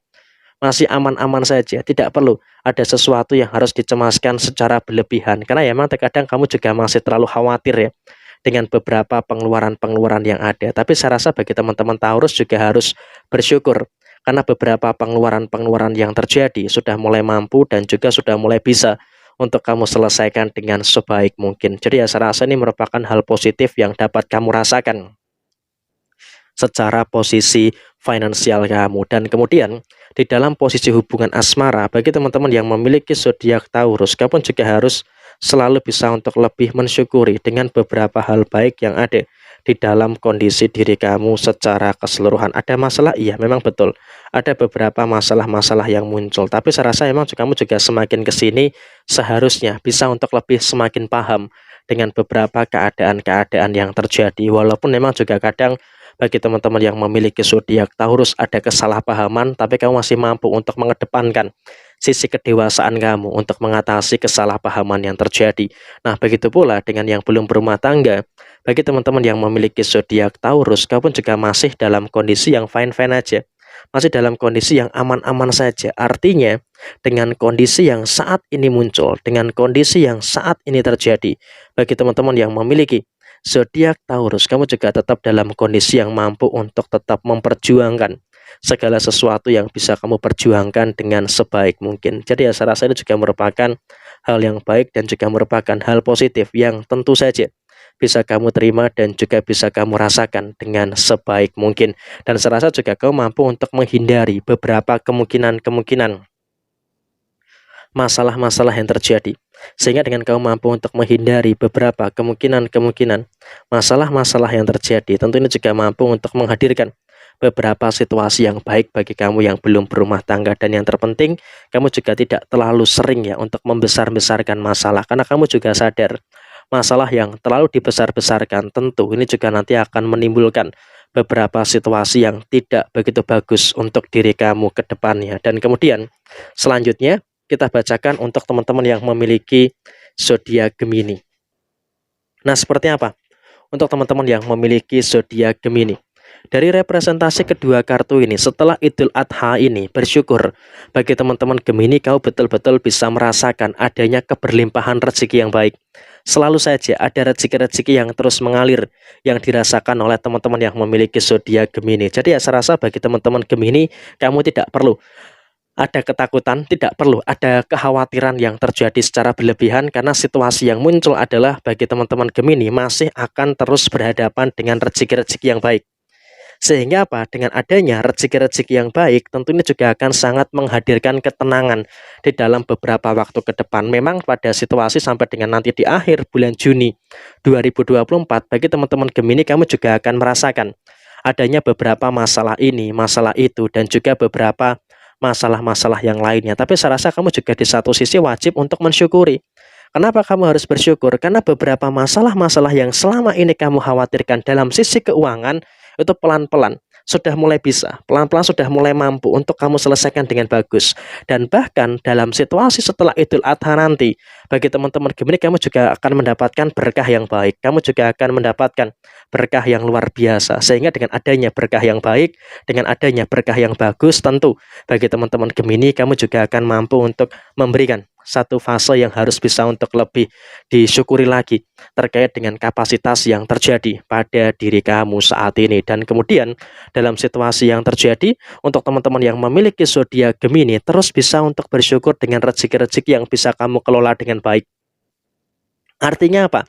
S1: masih aman-aman saja, tidak perlu ada sesuatu yang harus dicemaskan secara berlebihan, karena ya memang terkadang kamu juga masih terlalu khawatir ya dengan beberapa pengeluaran-pengeluaran yang ada. Tapi saya rasa bagi teman-teman Taurus juga harus bersyukur karena beberapa pengeluaran-pengeluaran yang terjadi sudah mulai mampu dan juga sudah mulai bisa untuk kamu selesaikan dengan sebaik mungkin. Jadi ya saya rasa ini merupakan hal positif yang dapat kamu rasakan secara posisi finansial kamu. Dan kemudian di dalam posisi hubungan asmara, bagi teman-teman yang memiliki zodiak Taurus, kamu juga harus selalu bisa untuk lebih mensyukuri dengan beberapa hal baik yang ada di dalam kondisi diri kamu secara keseluruhan. Ada masalah, iya memang betul, ada beberapa masalah-masalah yang muncul, tapi saya rasa memang kamu juga semakin kesini seharusnya bisa untuk lebih semakin paham dengan beberapa keadaan-keadaan yang terjadi. Walaupun memang juga kadang bagi teman-teman yang memiliki zodiak Taurus ada kesalahpahaman, tapi kamu masih mampu untuk mengedepankan sisi kedewasaan kamu untuk mengatasi kesalahpahaman yang terjadi. Nah, begitu pula dengan yang belum berumah tangga. Bagi teman-teman yang memiliki zodiak Taurus, kamu juga masih dalam kondisi yang fine-fine aja, masih dalam kondisi yang aman-aman saja. Artinya, dengan kondisi yang saat ini muncul, dengan kondisi yang saat ini terjadi, bagi teman-teman yang memiliki zodiak Taurus, kamu juga tetap dalam kondisi yang mampu untuk tetap memperjuangkan segala sesuatu yang bisa kamu perjuangkan dengan sebaik mungkin. Jadi ya saya rasa ini juga merupakan hal yang baik dan juga merupakan hal positif yang tentu saja bisa kamu terima dan juga bisa kamu rasakan dengan sebaik mungkin. Dan saya rasa juga kamu mampu untuk menghindari beberapa kemungkinan-kemungkinan masalah-masalah yang terjadi. Sehingga dengan kamu mampu untuk menghindari beberapa kemungkinan-kemungkinan masalah-masalah yang terjadi, tentu ini juga mampu untuk menghadirkan beberapa situasi yang baik bagi kamu yang belum berumah tangga. Dan yang terpenting, kamu juga tidak terlalu sering ya untuk membesar-besarkan masalah, karena kamu juga sadar masalah yang terlalu dibesar-besarkan tentu ini juga nanti akan menimbulkan beberapa situasi yang tidak begitu bagus untuk diri kamu ke depannya. Dan kemudian selanjutnya kita bacakan untuk teman-teman yang memiliki zodiak Gemini. Nah, seperti apa untuk teman-teman yang memiliki zodiak Gemini? Dari representasi kedua kartu ini, setelah Idul Adha ini, bersyukur bagi teman-teman Gemini, kau betul-betul bisa merasakan adanya keberlimpahan rezeki yang baik. Selalu saja ada rezeki-rezeki yang terus mengalir yang dirasakan oleh teman-teman yang memiliki zodiak Gemini. Jadi ya, saya rasa bagi teman-teman Gemini, kamu tidak perlu ada ketakutan, tidak perlu ada kekhawatiran yang terjadi secara berlebihan, karena situasi yang muncul adalah bagi teman-teman Gemini masih akan terus berhadapan dengan rezeki-rezeki yang baik. Sehingga apa? Dengan adanya rezeki-rezeki yang baik, tentunya juga akan sangat menghadirkan ketenangan di dalam beberapa waktu ke depan. Memang pada situasi sampai dengan nanti di akhir bulan Juni 2024, bagi teman-teman Gemini, kamu juga akan merasakan adanya beberapa masalah ini, masalah itu, dan juga beberapa masalah-masalah yang lainnya. Tapi saya rasa kamu juga di satu sisi wajib untuk mensyukuri. Kenapa kamu harus bersyukur? Karena beberapa masalah-masalah yang selama ini kamu khawatirkan dalam sisi keuangan itu pelan-pelan sudah mulai bisa, pelan-pelan sudah mulai mampu untuk kamu selesaikan dengan bagus. Dan bahkan dalam situasi setelah Idul Adha nanti, bagi teman-teman Gemini, kamu juga akan mendapatkan berkah yang baik, kamu juga akan mendapatkan berkah yang luar biasa. Sehingga dengan adanya berkah yang baik, dengan adanya berkah yang bagus, tentu bagi teman-teman Gemini, kamu juga akan mampu untuk memberikan satu fase yang harus bisa untuk lebih disyukuri lagi terkait dengan kapasitas yang terjadi pada diri kamu saat ini. Dan kemudian dalam situasi yang terjadi, untuk teman-teman yang memiliki zodiak Gemini, terus bisa untuk bersyukur dengan rezeki-rezeki yang bisa kamu kelola dengan baik. Artinya apa?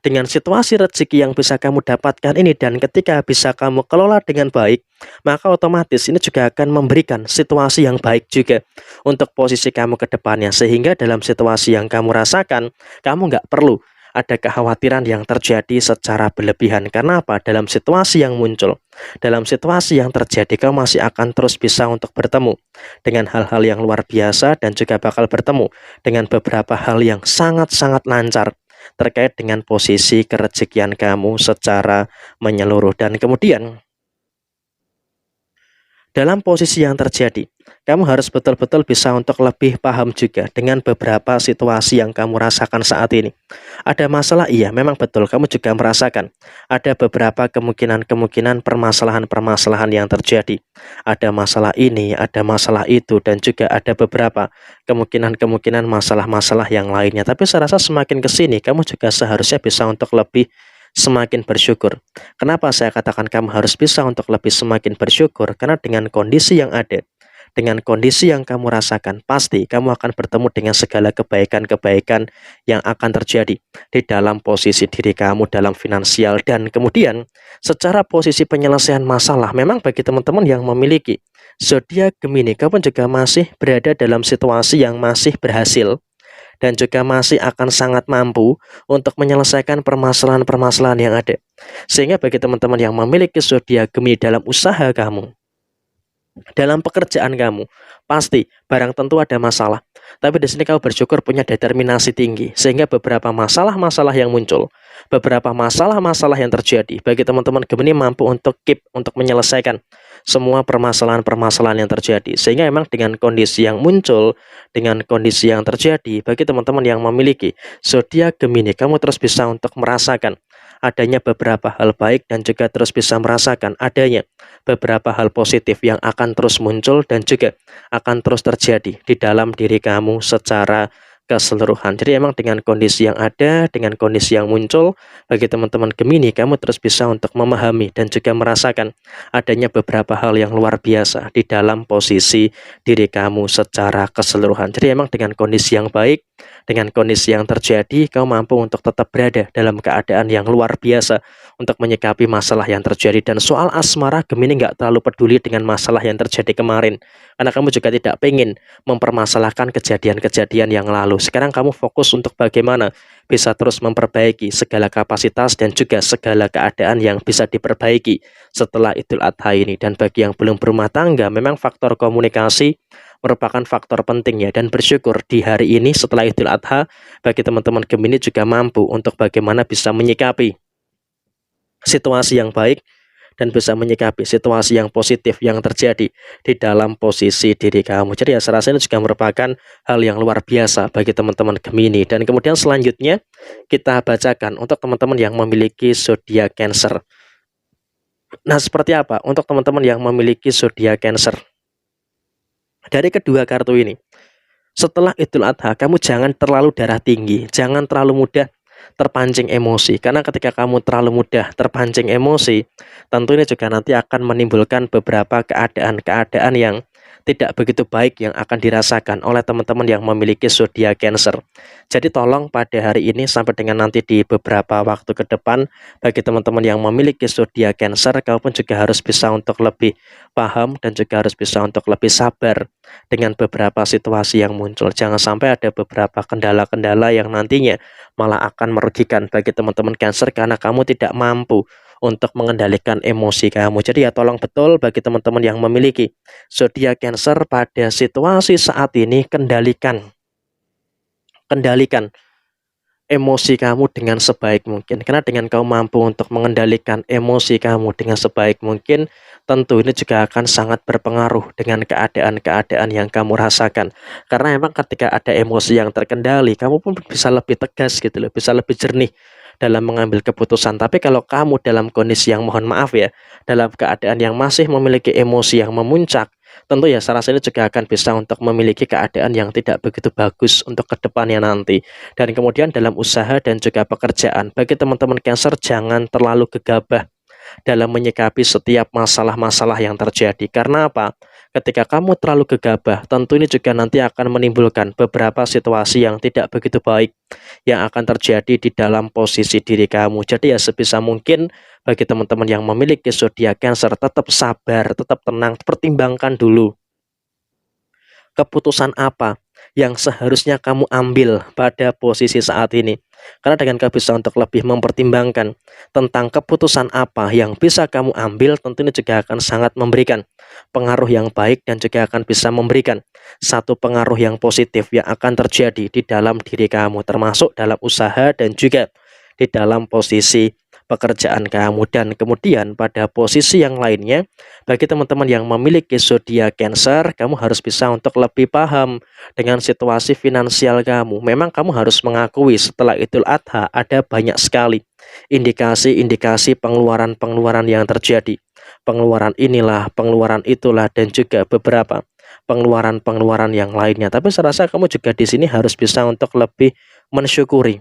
S1: Dengan situasi rezeki yang bisa kamu dapatkan ini, dan ketika bisa kamu kelola dengan baik, maka otomatis ini juga akan memberikan situasi yang baik juga untuk posisi kamu ke depannya. Sehingga dalam situasi yang kamu rasakan, kamu nggak perlu ada kekhawatiran yang terjadi secara berlebihan. Karena apa? Dalam situasi yang muncul, dalam situasi yang terjadi, kamu masih akan terus bisa untuk bertemu dengan hal-hal yang luar biasa, dan juga bakal bertemu dengan beberapa hal yang sangat-sangat lancar terkait dengan posisi kerezekian kamu secara menyeluruh. Dan kemudian dalam posisi yang terjadi, kamu harus betul-betul bisa untuk lebih paham juga dengan beberapa situasi yang kamu rasakan saat ini. Ada masalah, iya, memang betul, kamu juga merasakan ada beberapa kemungkinan-kemungkinan permasalahan-permasalahan yang terjadi. Ada masalah ini, ada masalah itu, dan juga ada beberapa kemungkinan-kemungkinan masalah-masalah yang lainnya. Tapi saya rasa semakin kesini, kamu juga seharusnya bisa untuk lebih semakin bersyukur. Kenapa saya katakan kamu harus bisa untuk lebih semakin bersyukur? Karena dengan kondisi yang ada, dengan kondisi yang kamu rasakan, pasti kamu akan bertemu dengan segala kebaikan-kebaikan yang akan terjadi di dalam posisi diri kamu dalam finansial. Dan kemudian secara posisi penyelesaian masalah, memang bagi teman-teman yang memiliki zodiak Gemini, kamu juga masih berada dalam situasi yang masih berhasil, dan juga masih akan sangat mampu untuk menyelesaikan permasalahan-permasalahan yang ada. Sehingga bagi teman-teman yang memiliki zodiak Gemini, dalam usaha kamu, dalam pekerjaan kamu, pasti barang tentu ada masalah. Tapi di sini kamu bersyukur punya determinasi tinggi, sehingga beberapa masalah-masalah yang muncul, beberapa masalah-masalah yang terjadi, bagi teman-teman Gemini mampu untuk untuk menyelesaikan semua permasalahan-permasalahan yang terjadi. Sehingga memang dengan kondisi yang muncul, dengan kondisi yang terjadi, bagi teman-teman yang memiliki zodiak Gemini, kamu terus bisa untuk merasakan adanya beberapa hal baik, dan juga terus bisa merasakan adanya beberapa hal positif yang akan terus muncul dan juga akan terus terjadi di dalam diri kamu secara keseluruhan. Jadi emang dengan kondisi yang ada, dengan kondisi yang muncul, bagi teman-teman Gemini, kamu terus bisa untuk memahami dan juga merasakan adanya beberapa hal yang luar biasa di dalam posisi diri kamu secara keseluruhan. Jadi emang dengan kondisi yang baik, Dengan kondisi yang terjadi, kamu mampu untuk tetap berada dalam keadaan yang luar biasa untuk menyikapi masalah yang terjadi. Dan soal asmara, Gemini nggak terlalu peduli dengan masalah yang terjadi kemarin, karena kamu juga tidak pengen mempermasalahkan kejadian-kejadian yang lalu. Sekarang kamu fokus untuk bagaimana bisa terus memperbaiki segala kapasitas dan juga segala keadaan yang bisa diperbaiki setelah Idul Adha ini. Dan bagi yang belum berumah tangga, memang faktor komunikasi merupakan faktor penting ya, dan bersyukur di hari ini setelah Idul Adha bagi teman-teman Gemini juga mampu untuk bagaimana bisa menyikapi situasi yang baik dan bisa menyikapi situasi yang positif yang terjadi di dalam posisi diri kamu. Jadi ya, saya rasa ini juga merupakan hal yang luar biasa bagi teman-teman Gemini. Dan kemudian selanjutnya kita bacakan untuk teman-teman yang memiliki zodiak Cancer. Nah, seperti apa untuk teman-teman yang memiliki zodiak Cancer? Dari kedua kartu ini, setelah Idul Adha, kamu jangan terlalu darah tinggi, jangan terlalu mudah terpancing emosi. Karena ketika kamu terlalu mudah terpancing emosi, tentu ini juga nanti akan menimbulkan beberapa keadaan-keadaan yang tidak begitu baik yang akan dirasakan oleh teman-teman yang memiliki zodiak Cancer. Jadi tolong pada hari ini sampai dengan nanti di beberapa waktu ke depan, bagi teman-teman yang memiliki zodiak Cancer, kamu pun juga harus bisa untuk lebih paham dan juga harus bisa untuk lebih sabar dengan beberapa situasi yang muncul. Jangan sampai ada beberapa kendala-kendala yang nantinya malah akan merugikan bagi teman-teman Cancer karena kamu tidak mampu untuk mengendalikan emosi kamu. Jadi ya, tolong betul bagi teman-teman yang memiliki zodiak Cancer pada situasi saat ini, kendalikan emosi kamu dengan sebaik mungkin. Karena dengan kamu mampu untuk mengendalikan emosi kamu dengan sebaik mungkin, tentu ini juga akan sangat berpengaruh dengan keadaan-keadaan yang kamu rasakan. Karena memang ketika ada emosi yang terkendali, kamu pun bisa lebih tegas gitu loh, bisa lebih jernih dalam mengambil keputusan. Tapi kalau kamu dalam kondisi yang, mohon maaf ya, dalam keadaan yang masih memiliki emosi yang memuncak, tentu ya saya rasa ini juga akan bisa untuk memiliki keadaan yang tidak begitu bagus untuk kedepannya nanti. Dan kemudian dalam usaha dan juga pekerjaan, bagi teman-teman Cancer jangan terlalu gegabah dalam menyikapi setiap masalah-masalah yang terjadi. Karena apa? Ketika kamu terlalu gegabah, tentu ini juga nanti akan menimbulkan beberapa situasi yang tidak begitu baik yang akan terjadi di dalam posisi diri kamu. Jadi ya, sebisa mungkin bagi teman-teman yang memiliki zodiak Cancer, tetap sabar, tetap tenang, pertimbangkan dulu keputusan apa yang seharusnya kamu ambil pada posisi saat ini. Karena dengan kamu bisa untuk lebih mempertimbangkan tentang keputusan apa yang bisa kamu ambil, tentunya juga akan sangat memberikan pengaruh yang baik dan juga akan bisa memberikan satu pengaruh yang positif yang akan terjadi di dalam diri kamu, termasuk dalam usaha dan juga di dalam posisi pekerjaan kamu. Dan kemudian pada posisi yang lainnya, bagi teman-teman yang memiliki zodiak Cancer, kamu harus bisa untuk lebih paham dengan situasi finansial kamu. Memang kamu harus mengakui setelah Idul Adha ada banyak sekali indikasi-indikasi pengeluaran-pengeluaran yang terjadi. Pengeluaran inilah, pengeluaran itulah, dan juga beberapa pengeluaran-pengeluaran yang lainnya. Tapi saya rasa kamu juga di sini harus bisa untuk lebih mensyukuri.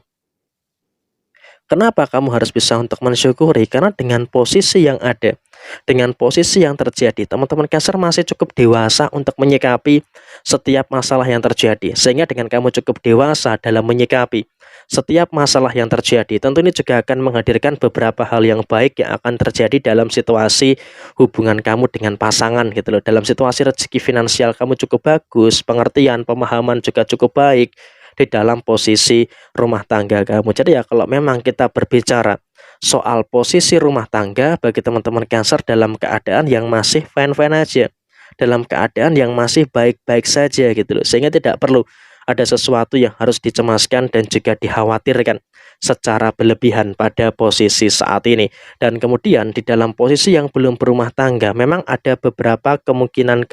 S1: Kenapa kamu harus bisa untuk mensyukuri? Karena dengan posisi yang ada, dengan posisi yang terjadi, teman-teman Cancer masih cukup dewasa untuk menyikapi setiap masalah yang terjadi. Sehingga dengan kamu cukup dewasa dalam menyikapi setiap masalah yang terjadi, tentu ini juga akan menghadirkan beberapa hal yang baik yang akan terjadi dalam situasi hubungan kamu dengan pasangan gitu loh. Dalam situasi rezeki finansial kamu cukup bagus, pengertian, pemahaman juga cukup baik di dalam posisi rumah tangga kamu. Jadi ya, kalau memang kita berbicara soal posisi rumah tangga, bagi teman-teman Cancer dalam keadaan yang masih fine-fine aja, dalam keadaan yang masih baik-baik saja gitu loh. Sehingga tidak perlu ada sesuatu yang harus dicemaskan dan juga dikhawatirkan secara berlebihan pada posisi saat ini. Dan kemudian di dalam posisi yang belum berumah tangga, memang ada beberapa kemungkinan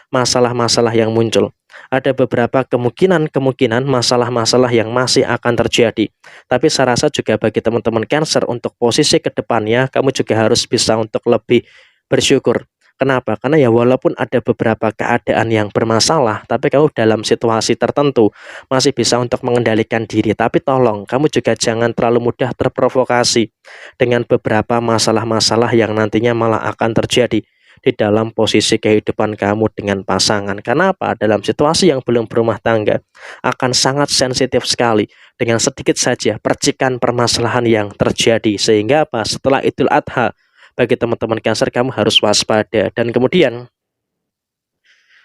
S1: masalah-masalah yang muncul. Ada beberapa kemungkinan masalah-masalah yang masih akan terjadi. Tapi saya rasa juga bagi teman-teman Cancer untuk posisi kedepannya, kamu juga harus bisa untuk lebih bersyukur. Kenapa? Karena ya, walaupun ada beberapa keadaan yang bermasalah, tapi kamu dalam situasi tertentu masih bisa untuk mengendalikan diri. Tapi tolong, kamu juga jangan terlalu mudah terprovokasi dengan beberapa masalah-masalah yang nantinya malah akan terjadi di dalam posisi kehidupan kamu dengan pasangan. Karena apa? Dalam situasi yang belum berumah tangga akan sangat sensitif sekali dengan sedikit saja percikan permasalahan yang terjadi. Sehingga apa? Setelah Idul Adha, bagi teman-teman Cancer kamu harus waspada. Dan kemudian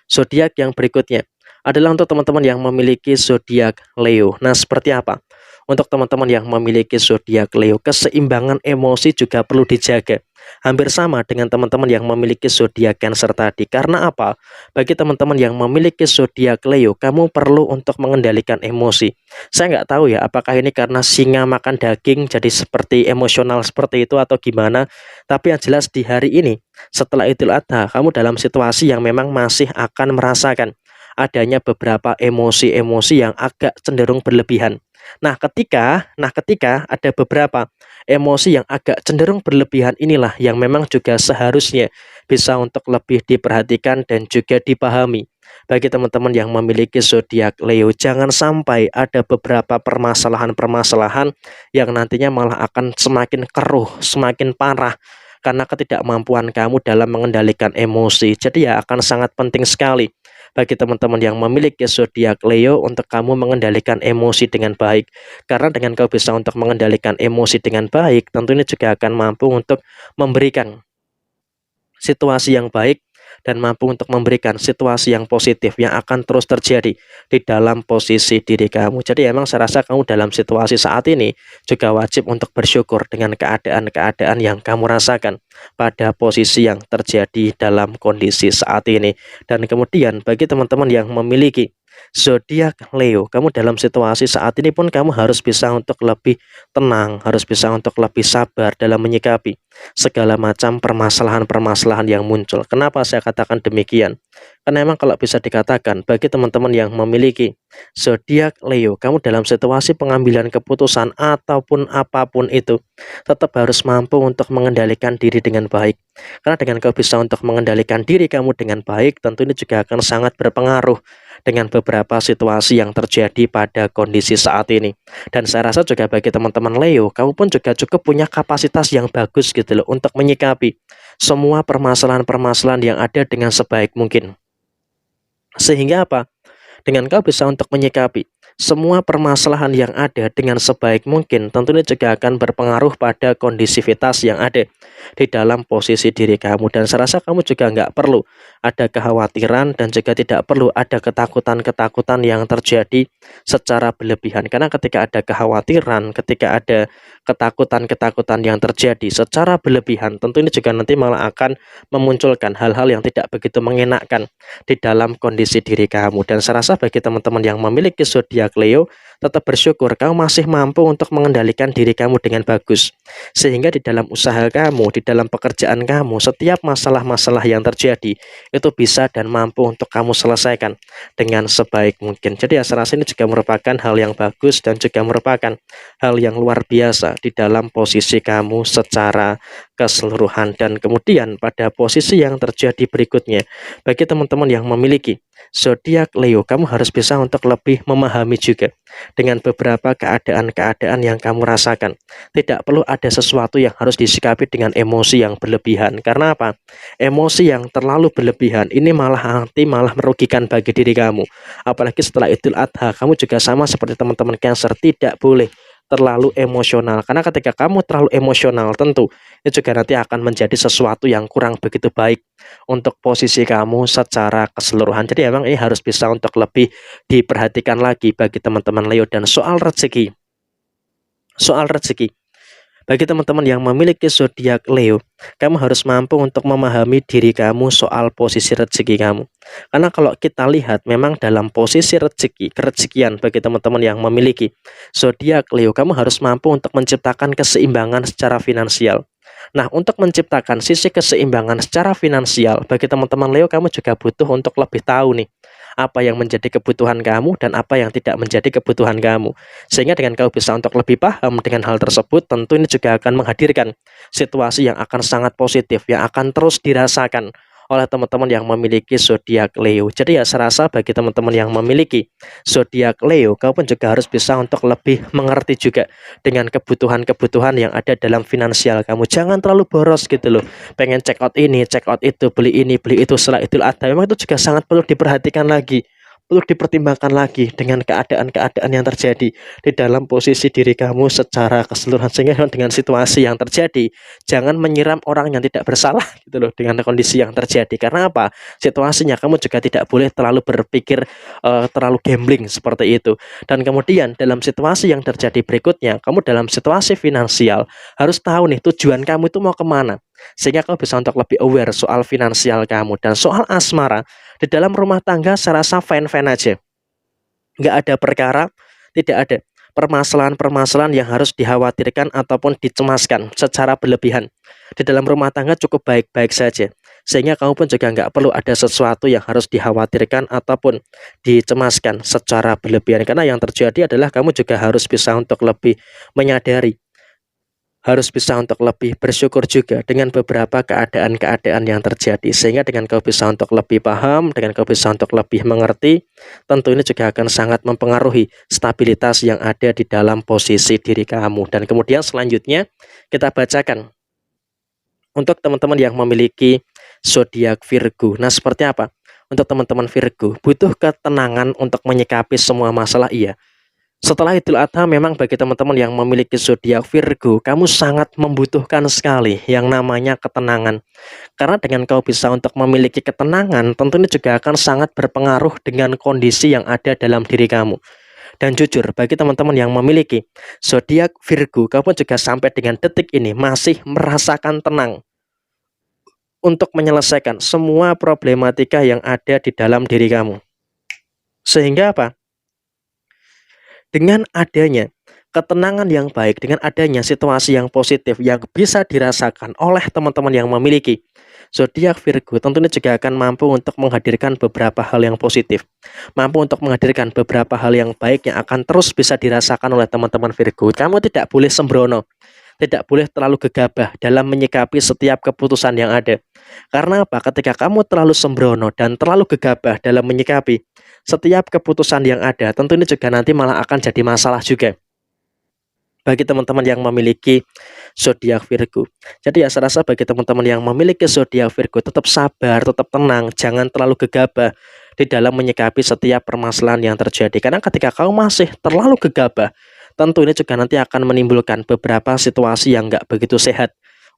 S1: zodiak yang berikutnya adalah untuk teman-teman yang memiliki zodiak Leo. Nah, seperti apa? Untuk teman-teman yang memiliki zodiak Leo, keseimbangan emosi juga perlu dijaga. Hampir sama dengan teman-teman yang memiliki zodiak Cancer tadi. Karena apa? Bagi teman-teman yang memiliki zodiak Leo, kamu perlu untuk mengendalikan emosi. Saya nggak tahu ya, apakah ini karena singa makan daging jadi seperti emosional seperti itu atau gimana. Tapi yang jelas di hari ini, setelah Idul Adha, kamu dalam situasi yang memang masih akan merasakan adanya beberapa emosi-emosi yang agak cenderung berlebihan. Nah, ketika ada beberapa emosi yang agak cenderung berlebihan inilah yang memang juga seharusnya bisa untuk lebih diperhatikan dan juga dipahami. Bagi teman-teman yang memiliki zodiak Leo, jangan sampai ada beberapa permasalahan-permasalahan yang nantinya malah akan semakin keruh, semakin parah karena ketidakmampuan kamu dalam mengendalikan emosi. Jadi ya akan sangat penting sekali bagi teman-teman yang memiliki zodiak Leo untuk kamu mengendalikan emosi dengan baik. Karena dengan kau bisa untuk mengendalikan emosi dengan baik, tentunya juga akan mampu untuk memberikan situasi yang baik dan mampu untuk memberikan situasi yang positif yang akan terus terjadi di dalam posisi diri kamu. Jadi emang saya rasa kamu dalam situasi saat ini juga wajib untuk bersyukur dengan keadaan-keadaan yang kamu rasakan pada posisi yang terjadi dalam kondisi saat ini. Dan kemudian bagi teman-teman yang memiliki zodiak Leo, kamu dalam situasi saat ini pun kamu harus bisa untuk lebih tenang, harus bisa untuk lebih sabar dalam menyikapi segala macam permasalahan-permasalahan yang muncul. Kenapa saya katakan demikian? Karena memang kalau bisa dikatakan bagi teman-teman yang memiliki zodiak Leo, kamu dalam situasi pengambilan keputusan ataupun apapun itu tetap harus mampu untuk mengendalikan diri dengan baik. Karena dengan kau bisa untuk mengendalikan diri kamu dengan baik, tentu ini juga akan sangat berpengaruh dengan beberapa situasi yang terjadi pada kondisi saat ini. Dan saya rasa juga bagi teman-teman Leo, kamu pun juga cukup punya kapasitas yang bagus gitu loh untuk menyikapi semua permasalahan-permasalahan yang ada dengan sebaik mungkin. Sehingga apa? Dengan kau bisa untuk menyikapi semua permasalahan yang ada dengan sebaik mungkin, tentunya juga akan berpengaruh pada kondisivitas yang ada di dalam posisi diri kamu. Dan saya rasa kamu juga nggak perlu ada kekhawatiran dan juga tidak perlu ada ketakutan-ketakutan yang terjadi secara berlebihan. Karena ketika ada kekhawatiran, ketika ada ketakutan-ketakutan yang terjadi secara berlebihan, tentu ini juga nanti malah akan memunculkan hal-hal yang tidak begitu mengenakkan di dalam kondisi diri kamu. Dan saya rasa bagi teman-teman yang memiliki zodiak Leo, tetap bersyukur kamu masih mampu untuk mengendalikan diri kamu dengan bagus. Sehingga di dalam usaha kamu, di dalam pekerjaan kamu, setiap masalah-masalah yang terjadi itu bisa dan mampu untuk kamu selesaikan dengan sebaik mungkin. Jadi ya saya rasa ini juga merupakan hal yang bagus dan juga merupakan hal yang luar biasa di dalam posisi kamu secara keseluruhan. Dan kemudian pada posisi yang terjadi berikutnya, bagi teman-teman yang memiliki zodiak Leo, kamu harus bisa untuk lebih memahami juga dengan beberapa keadaan-keadaan yang kamu rasakan. Tidak perlu ada sesuatu yang harus disikapi dengan emosi yang berlebihan. Karena apa? Emosi yang terlalu berlebihan ini malah merugikan bagi diri kamu. Apalagi setelah Idul Adha, kamu juga sama seperti teman-teman Cancer, tidak boleh terlalu emosional. Karena ketika kamu terlalu emosional, tentu itu juga nanti akan menjadi sesuatu yang kurang begitu baik untuk posisi kamu secara keseluruhan. Jadi emang ini harus bisa untuk lebih diperhatikan lagi bagi teman-teman Leo. Dan soal rezeki, bagi teman-teman yang memiliki zodiak Leo, kamu harus mampu untuk memahami diri kamu soal posisi rezeki kamu. Karena kalau kita lihat memang dalam posisi kerezekian bagi teman-teman yang memiliki zodiak Leo, kamu harus mampu untuk menciptakan keseimbangan secara finansial. Nah, untuk menciptakan sisi keseimbangan secara finansial bagi teman-teman Leo, kamu juga butuh untuk lebih tahu nih apa yang menjadi kebutuhan kamu dan apa yang tidak menjadi kebutuhan kamu. Sehingga dengan kau bisa untuk lebih paham dengan hal tersebut, tentu ini juga akan menghadirkan situasi yang akan sangat positif, yang akan terus dirasakan oleh teman-teman yang memiliki zodiak Leo. Jadi ya saya rasa bagi teman-teman yang memiliki zodiak Leo, kau pun juga harus bisa untuk lebih mengerti juga dengan kebutuhan-kebutuhan yang ada dalam finansial kamu. Jangan terlalu boros gitu loh. Pengen check out ini, check out itu, beli ini, beli itu setelah Idul Adha. Memang itu juga sangat perlu diperhatikan lagi, perlu dipertimbangkan lagi dengan keadaan-keadaan yang terjadi di dalam posisi diri kamu secara keseluruhan. Sehingga dengan situasi yang terjadi, jangan menyiram orang yang tidak bersalah gitu loh dengan kondisi yang terjadi. Karena apa? Situasinya kamu juga tidak boleh terlalu berpikir terlalu gambling seperti itu. Dan kemudian dalam situasi yang terjadi berikutnya, kamu dalam situasi finansial harus tahu nih tujuan kamu itu mau kemana, sehingga kamu bisa untuk lebih aware soal finansial kamu. Dan soal asmara di dalam rumah tangga saya rasa fine-fine aja, nggak ada perkara, tidak ada permasalahan-permasalahan yang harus dikhawatirkan ataupun dicemaskan secara berlebihan. Di dalam rumah tangga cukup baik-baik saja, sehingga kamu pun juga nggak perlu ada sesuatu yang harus dikhawatirkan ataupun dicemaskan secara berlebihan. Karena yang terjadi adalah kamu juga harus bisa untuk lebih menyadari, harus bisa untuk lebih bersyukur juga dengan beberapa keadaan-keadaan yang terjadi. Sehingga dengan kau bisa untuk lebih paham, dengan kau bisa untuk lebih mengerti, tentu ini juga akan sangat mempengaruhi stabilitas yang ada di dalam posisi diri kamu. Dan kemudian selanjutnya kita bacakan untuk teman-teman yang memiliki zodiak Virgo. Nah, seperti apa? Untuk teman-teman Virgo, butuh ketenangan untuk menyikapi semua masalah, iya. Setelah Idul Adha, memang bagi teman-teman yang memiliki zodiak Virgo, kamu sangat membutuhkan sekali yang namanya ketenangan. Karena dengan kau bisa untuk memiliki ketenangan, tentu ini juga akan sangat berpengaruh dengan kondisi yang ada dalam diri kamu. Dan jujur, bagi teman-teman yang memiliki zodiak Virgo, kamu juga sampai dengan detik ini masih merasakan tenang untuk menyelesaikan semua problematika yang ada di dalam diri kamu. Sehingga apa? Dengan adanya ketenangan yang baik, dengan adanya situasi yang positif yang bisa dirasakan oleh teman-teman yang memiliki zodiak Virgo, tentunya juga akan mampu untuk menghadirkan beberapa hal yang positif, mampu untuk menghadirkan beberapa hal yang baik yang akan terus bisa dirasakan oleh teman-teman Virgo. Kamu tidak boleh sembrono, tidak boleh terlalu gegabah dalam menyikapi setiap keputusan yang ada. Karena apa? Ketika kamu terlalu sembrono dan terlalu gegabah dalam menyikapi setiap keputusan yang ada, tentu ini juga nanti malah akan jadi masalah juga bagi teman-teman yang memiliki zodiak Virgo. Jadi ya saya rasa bagi teman-teman yang memiliki zodiak Virgo, tetap sabar, tetap tenang, jangan terlalu gegabah di dalam menyikapi setiap permasalahan yang terjadi. Karena ketika kau masih terlalu gegabah, tentu ini juga nanti akan menimbulkan beberapa situasi yang nggak begitu sehat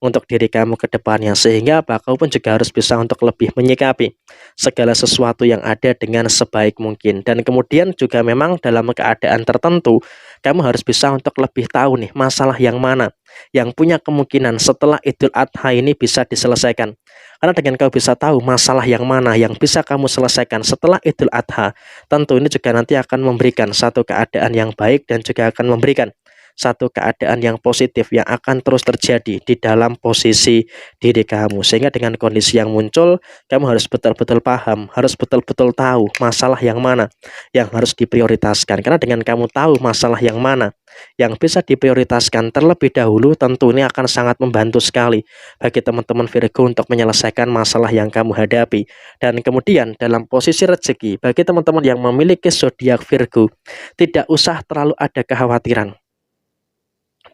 S1: untuk diri kamu ke depannya. Sehingga apa? Kau pun juga harus bisa untuk lebih menyikapi segala sesuatu yang ada dengan sebaik mungkin. Dan kemudian juga memang dalam keadaan tertentu, kamu harus bisa untuk lebih tahu nih masalah yang mana yang punya kemungkinan setelah Idul Adha ini bisa diselesaikan. Karena dengan kau bisa tahu masalah yang mana yang bisa kamu selesaikan setelah Idul Adha, tentu ini juga nanti akan memberikan satu keadaan yang baik dan juga akan memberikan satu keadaan yang positif yang akan terus terjadi di dalam posisi diri kamu. Sehingga dengan kondisi yang muncul, kamu harus betul-betul paham, harus betul-betul tahu masalah yang mana yang harus diprioritaskan. Karena dengan kamu tahu masalah yang mana yang bisa diprioritaskan terlebih dahulu, tentu ini akan sangat membantu sekali bagi teman-teman Virgo untuk menyelesaikan masalah yang kamu hadapi. Dan kemudian dalam posisi rezeki, bagi teman-teman yang memiliki zodiak Virgo, tidak usah terlalu ada kekhawatiran.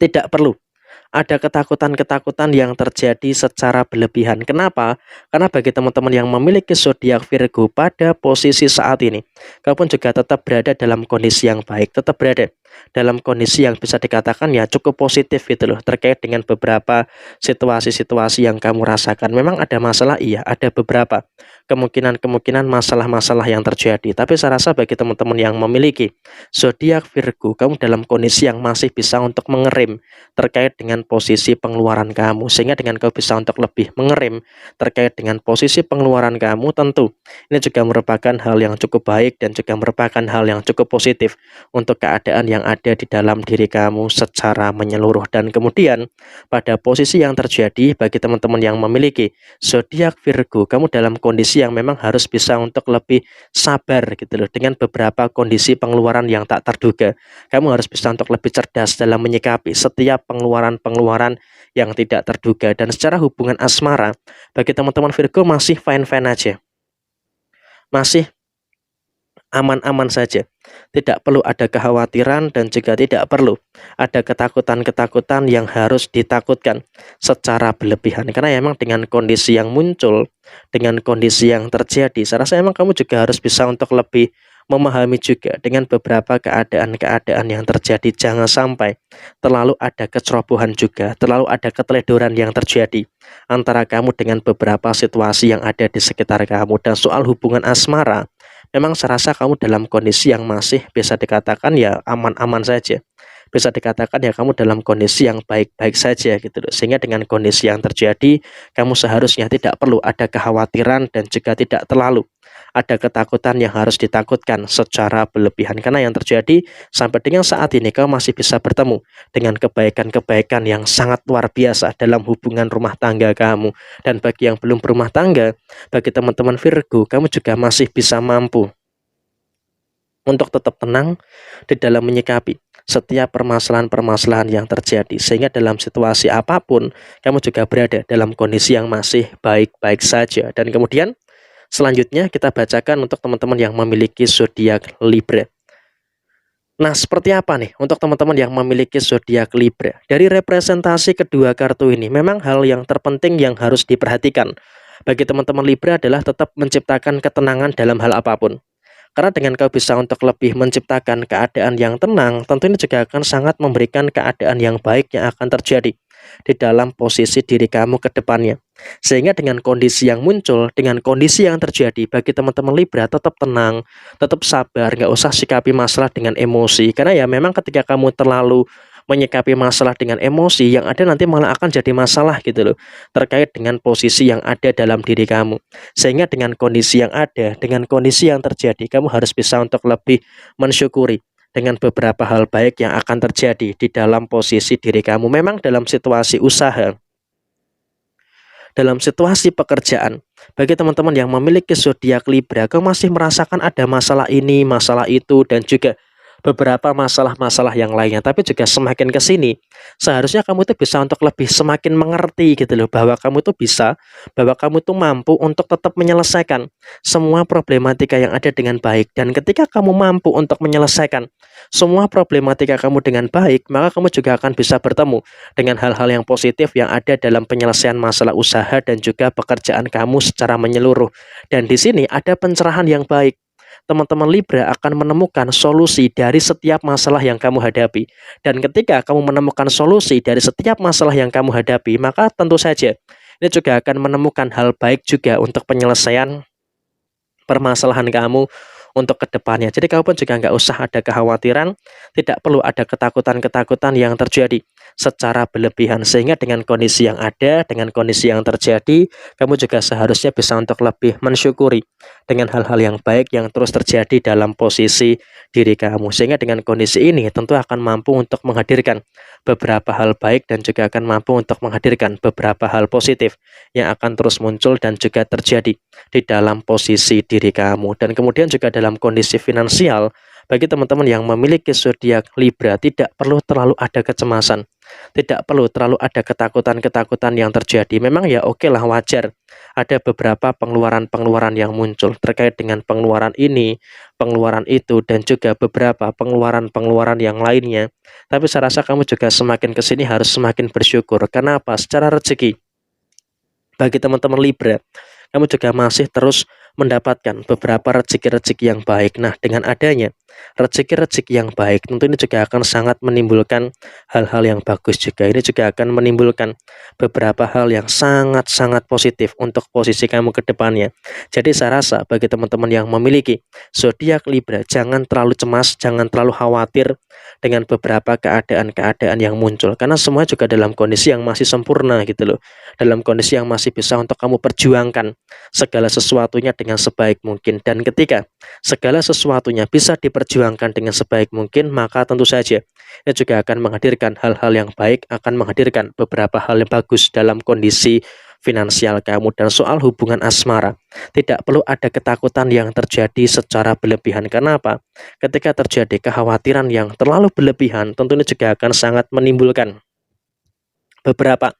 S1: Tidak perlu ada ketakutan-ketakutan yang terjadi secara berlebihan. Kenapa? Karena bagi teman-teman yang memiliki zodiak Virgo pada posisi saat ini, kamu pun juga tetap berada dalam kondisi yang baik, tetap berada dalam kondisi yang bisa dikatakan ya cukup positif gitu loh, terkait dengan beberapa situasi-situasi yang kamu rasakan. Memang ada masalah, iya, ada beberapa kemungkinan-kemungkinan masalah-masalah yang terjadi. Tapi saya rasa bagi teman-teman yang memiliki zodiak Virgo, kamu dalam kondisi yang masih bisa untuk mengerem terkait dengan posisi pengeluaran kamu. Sehingga dengan kau bisa untuk lebih mengerem terkait dengan posisi pengeluaran kamu, tentu ini juga merupakan hal yang cukup baik dan juga merupakan hal yang cukup positif untuk keadaan yang yang ada di dalam diri kamu secara menyeluruh. Dan kemudian pada posisi yang terjadi bagi teman-teman yang memiliki zodiak Virgo, kamu dalam kondisi yang memang harus bisa untuk lebih sabar gitu loh dengan beberapa kondisi pengeluaran yang tak terduga. Kamu harus bisa untuk lebih cerdas dalam menyikapi setiap pengeluaran-pengeluaran yang tidak terduga. Dan secara hubungan asmara bagi teman-teman Virgo masih fine-fine aja, masih aman-aman saja. Tidak perlu ada kekhawatiran dan juga tidak perlu ada ketakutan-ketakutan yang harus ditakutkan secara berlebihan. Karena memang dengan kondisi yang muncul, dengan kondisi yang terjadi, saya rasa memang kamu juga harus bisa untuk lebih memahami juga dengan beberapa keadaan-keadaan yang terjadi. Jangan sampai terlalu ada kecerobohan juga, terlalu ada keteledoran yang terjadi antara kamu dengan beberapa situasi yang ada di sekitar kamu. Dan soal hubungan asmara, memang saya rasa kamu dalam kondisi yang masih bisa dikatakan ya aman-aman saja. Bisa dikatakan ya kamu dalam kondisi yang baik-baik saja gitu loh. Sehingga dengan kondisi yang terjadi, kamu seharusnya tidak perlu ada kekhawatiran dan juga tidak terlalu ada ketakutan yang harus ditakutkan secara berlebihan. Karena yang terjadi sampai dengan saat ini kamu masih bisa bertemu dengan kebaikan-kebaikan yang sangat luar biasa dalam hubungan rumah tangga kamu. Dan bagi yang belum berumah tangga, bagi teman-teman Virgo, kamu juga masih bisa mampu untuk tetap tenang di dalam menyikapi setiap permasalahan-permasalahan yang terjadi. Sehingga dalam situasi apapun, kamu juga berada dalam kondisi yang masih baik-baik saja. Dan kemudian selanjutnya kita bacakan untuk teman-teman yang memiliki zodiak Libra. Nah, seperti apa nih untuk teman-teman yang memiliki zodiak Libra? Dari representasi kedua kartu ini, memang hal yang terpenting yang harus diperhatikan bagi teman-teman Libra adalah tetap menciptakan ketenangan dalam hal apapun. Karena dengan kau bisa untuk lebih menciptakan keadaan yang tenang, tentu ini juga akan sangat memberikan keadaan yang baik yang akan terjadi di dalam posisi diri kamu ke depannya. Sehingga dengan kondisi yang muncul, dengan kondisi yang terjadi, bagi teman-teman Libra tetap tenang, tetap sabar, nggak usah sikapi masalah dengan emosi. Karena ya memang ketika kamu terlalu menyikapi masalah dengan emosi, yang ada nanti malah akan jadi masalah gitu loh, terkait dengan posisi yang ada dalam diri kamu. Sehingga dengan kondisi yang ada, dengan kondisi yang terjadi, kamu harus bisa untuk lebih mensyukuri dengan beberapa hal baik yang akan terjadi di dalam posisi diri kamu. Memang dalam situasi usaha, dalam situasi pekerjaan, bagi teman-teman yang memiliki zodiak Libra, kamu masih merasakan ada masalah ini, masalah itu, dan juga beberapa masalah-masalah yang lainnya. Tapi juga semakin ke sini, seharusnya kamu tuh bisa untuk lebih semakin mengerti gitu loh, bahwa kamu tuh bisa, bahwa kamu tuh mampu untuk tetap menyelesaikan semua problematika yang ada dengan baik. Dan ketika kamu mampu untuk menyelesaikan semua problematika kamu dengan baik, maka kamu juga akan bisa bertemu dengan hal-hal yang positif yang ada dalam penyelesaian masalah usaha dan juga pekerjaan kamu secara menyeluruh. Dan di sini ada pencerahan yang baik. Teman-teman Libra akan menemukan solusi dari setiap masalah yang kamu hadapi. Dan ketika kamu menemukan solusi dari setiap masalah yang kamu hadapi, maka tentu saja ini juga akan menemukan hal baik juga untuk penyelesaian permasalahan kamu untuk kedepannya. Jadi kamu pun juga nggak usah ada kekhawatiran, tidak perlu ada ketakutan-ketakutan yang terjadi secara berlebihan. Sehingga dengan kondisi yang ada, dengan kondisi yang terjadi, kamu juga seharusnya bisa untuk lebih mensyukuri dengan hal-hal yang baik yang terus terjadi dalam posisi diri kamu. Sehingga dengan kondisi ini tentu akan mampu untuk menghadirkan beberapa hal baik dan juga akan mampu untuk menghadirkan beberapa hal positif yang akan terus muncul dan juga terjadi di dalam posisi diri kamu. Dan kemudian juga dalam kondisi finansial, bagi teman-teman yang memiliki zodiak Libra, tidak perlu terlalu ada kecemasan, tidak perlu terlalu ada ketakutan-ketakutan yang terjadi. Memang ya oke lah, wajar ada beberapa pengeluaran-pengeluaran yang muncul terkait dengan pengeluaran ini, pengeluaran itu, dan juga beberapa pengeluaran-pengeluaran yang lainnya. Tapi saya rasa kamu juga semakin kesini harus semakin bersyukur. Kenapa? Secara rezeki, bagi teman-teman Libra, kamu juga masih terus mendapatkan beberapa rezeki-rezeki yang baik. Nah, dengan adanya rezeki-rezeki yang baik, tentu ini juga akan sangat menimbulkan hal-hal yang bagus juga. Ini juga akan menimbulkan beberapa hal yang sangat-sangat positif untuk posisi kamu ke depannya. Jadi saya rasa bagi teman-teman yang memiliki zodiak Libra, jangan terlalu cemas, jangan terlalu khawatir dengan beberapa keadaan-keadaan yang muncul. Karena semua juga dalam kondisi yang masih sempurna gitu loh. Dalam kondisi yang masih bisa untuk kamu perjuangkan segala sesuatunya dengan sebaik mungkin. Dan ketika segala sesuatunya bisa diperjuangkan dengan sebaik mungkin, maka tentu saja ini juga akan menghadirkan hal-hal yang baik, akan menghadirkan beberapa hal yang bagus dalam kondisi finansial kamu. Dan soal hubungan asmara, tidak perlu ada ketakutan yang terjadi secara berlebihan. Karena apa? Ketika terjadi kekhawatiran yang terlalu berlebihan, tentunya juga akan sangat menimbulkan beberapa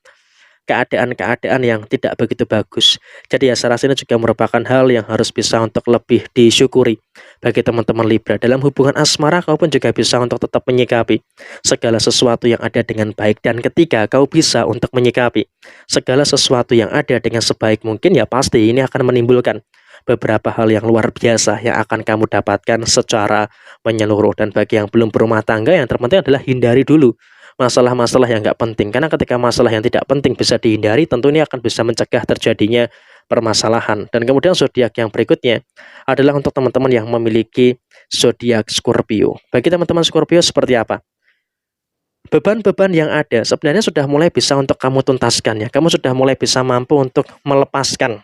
S1: keadaan-keadaan yang tidak begitu bagus. Jadi ya saya rasa ini juga merupakan hal yang harus bisa untuk lebih disyukuri bagi teman-teman Libra. Dalam hubungan asmara kau pun juga bisa untuk tetap menyikapi segala sesuatu yang ada dengan baik. Dan ketika kau bisa untuk menyikapi segala sesuatu yang ada dengan sebaik mungkin, ya pasti ini akan menimbulkan beberapa hal yang luar biasa yang akan kamu dapatkan secara menyeluruh. Dan bagi yang belum berumah tangga, yang terpenting adalah hindari dulu masalah-masalah yang nggak penting. Karena ketika masalah yang tidak penting bisa dihindari, tentu ini akan bisa mencegah terjadinya permasalahan. Dan kemudian zodiak yang berikutnya adalah untuk teman-teman yang memiliki zodiak Scorpio. Bagi teman-teman Scorpio seperti apa? Beban-beban yang ada sebenarnya sudah mulai bisa untuk kamu tuntaskan ya. Kamu sudah mulai bisa mampu untuk melepaskan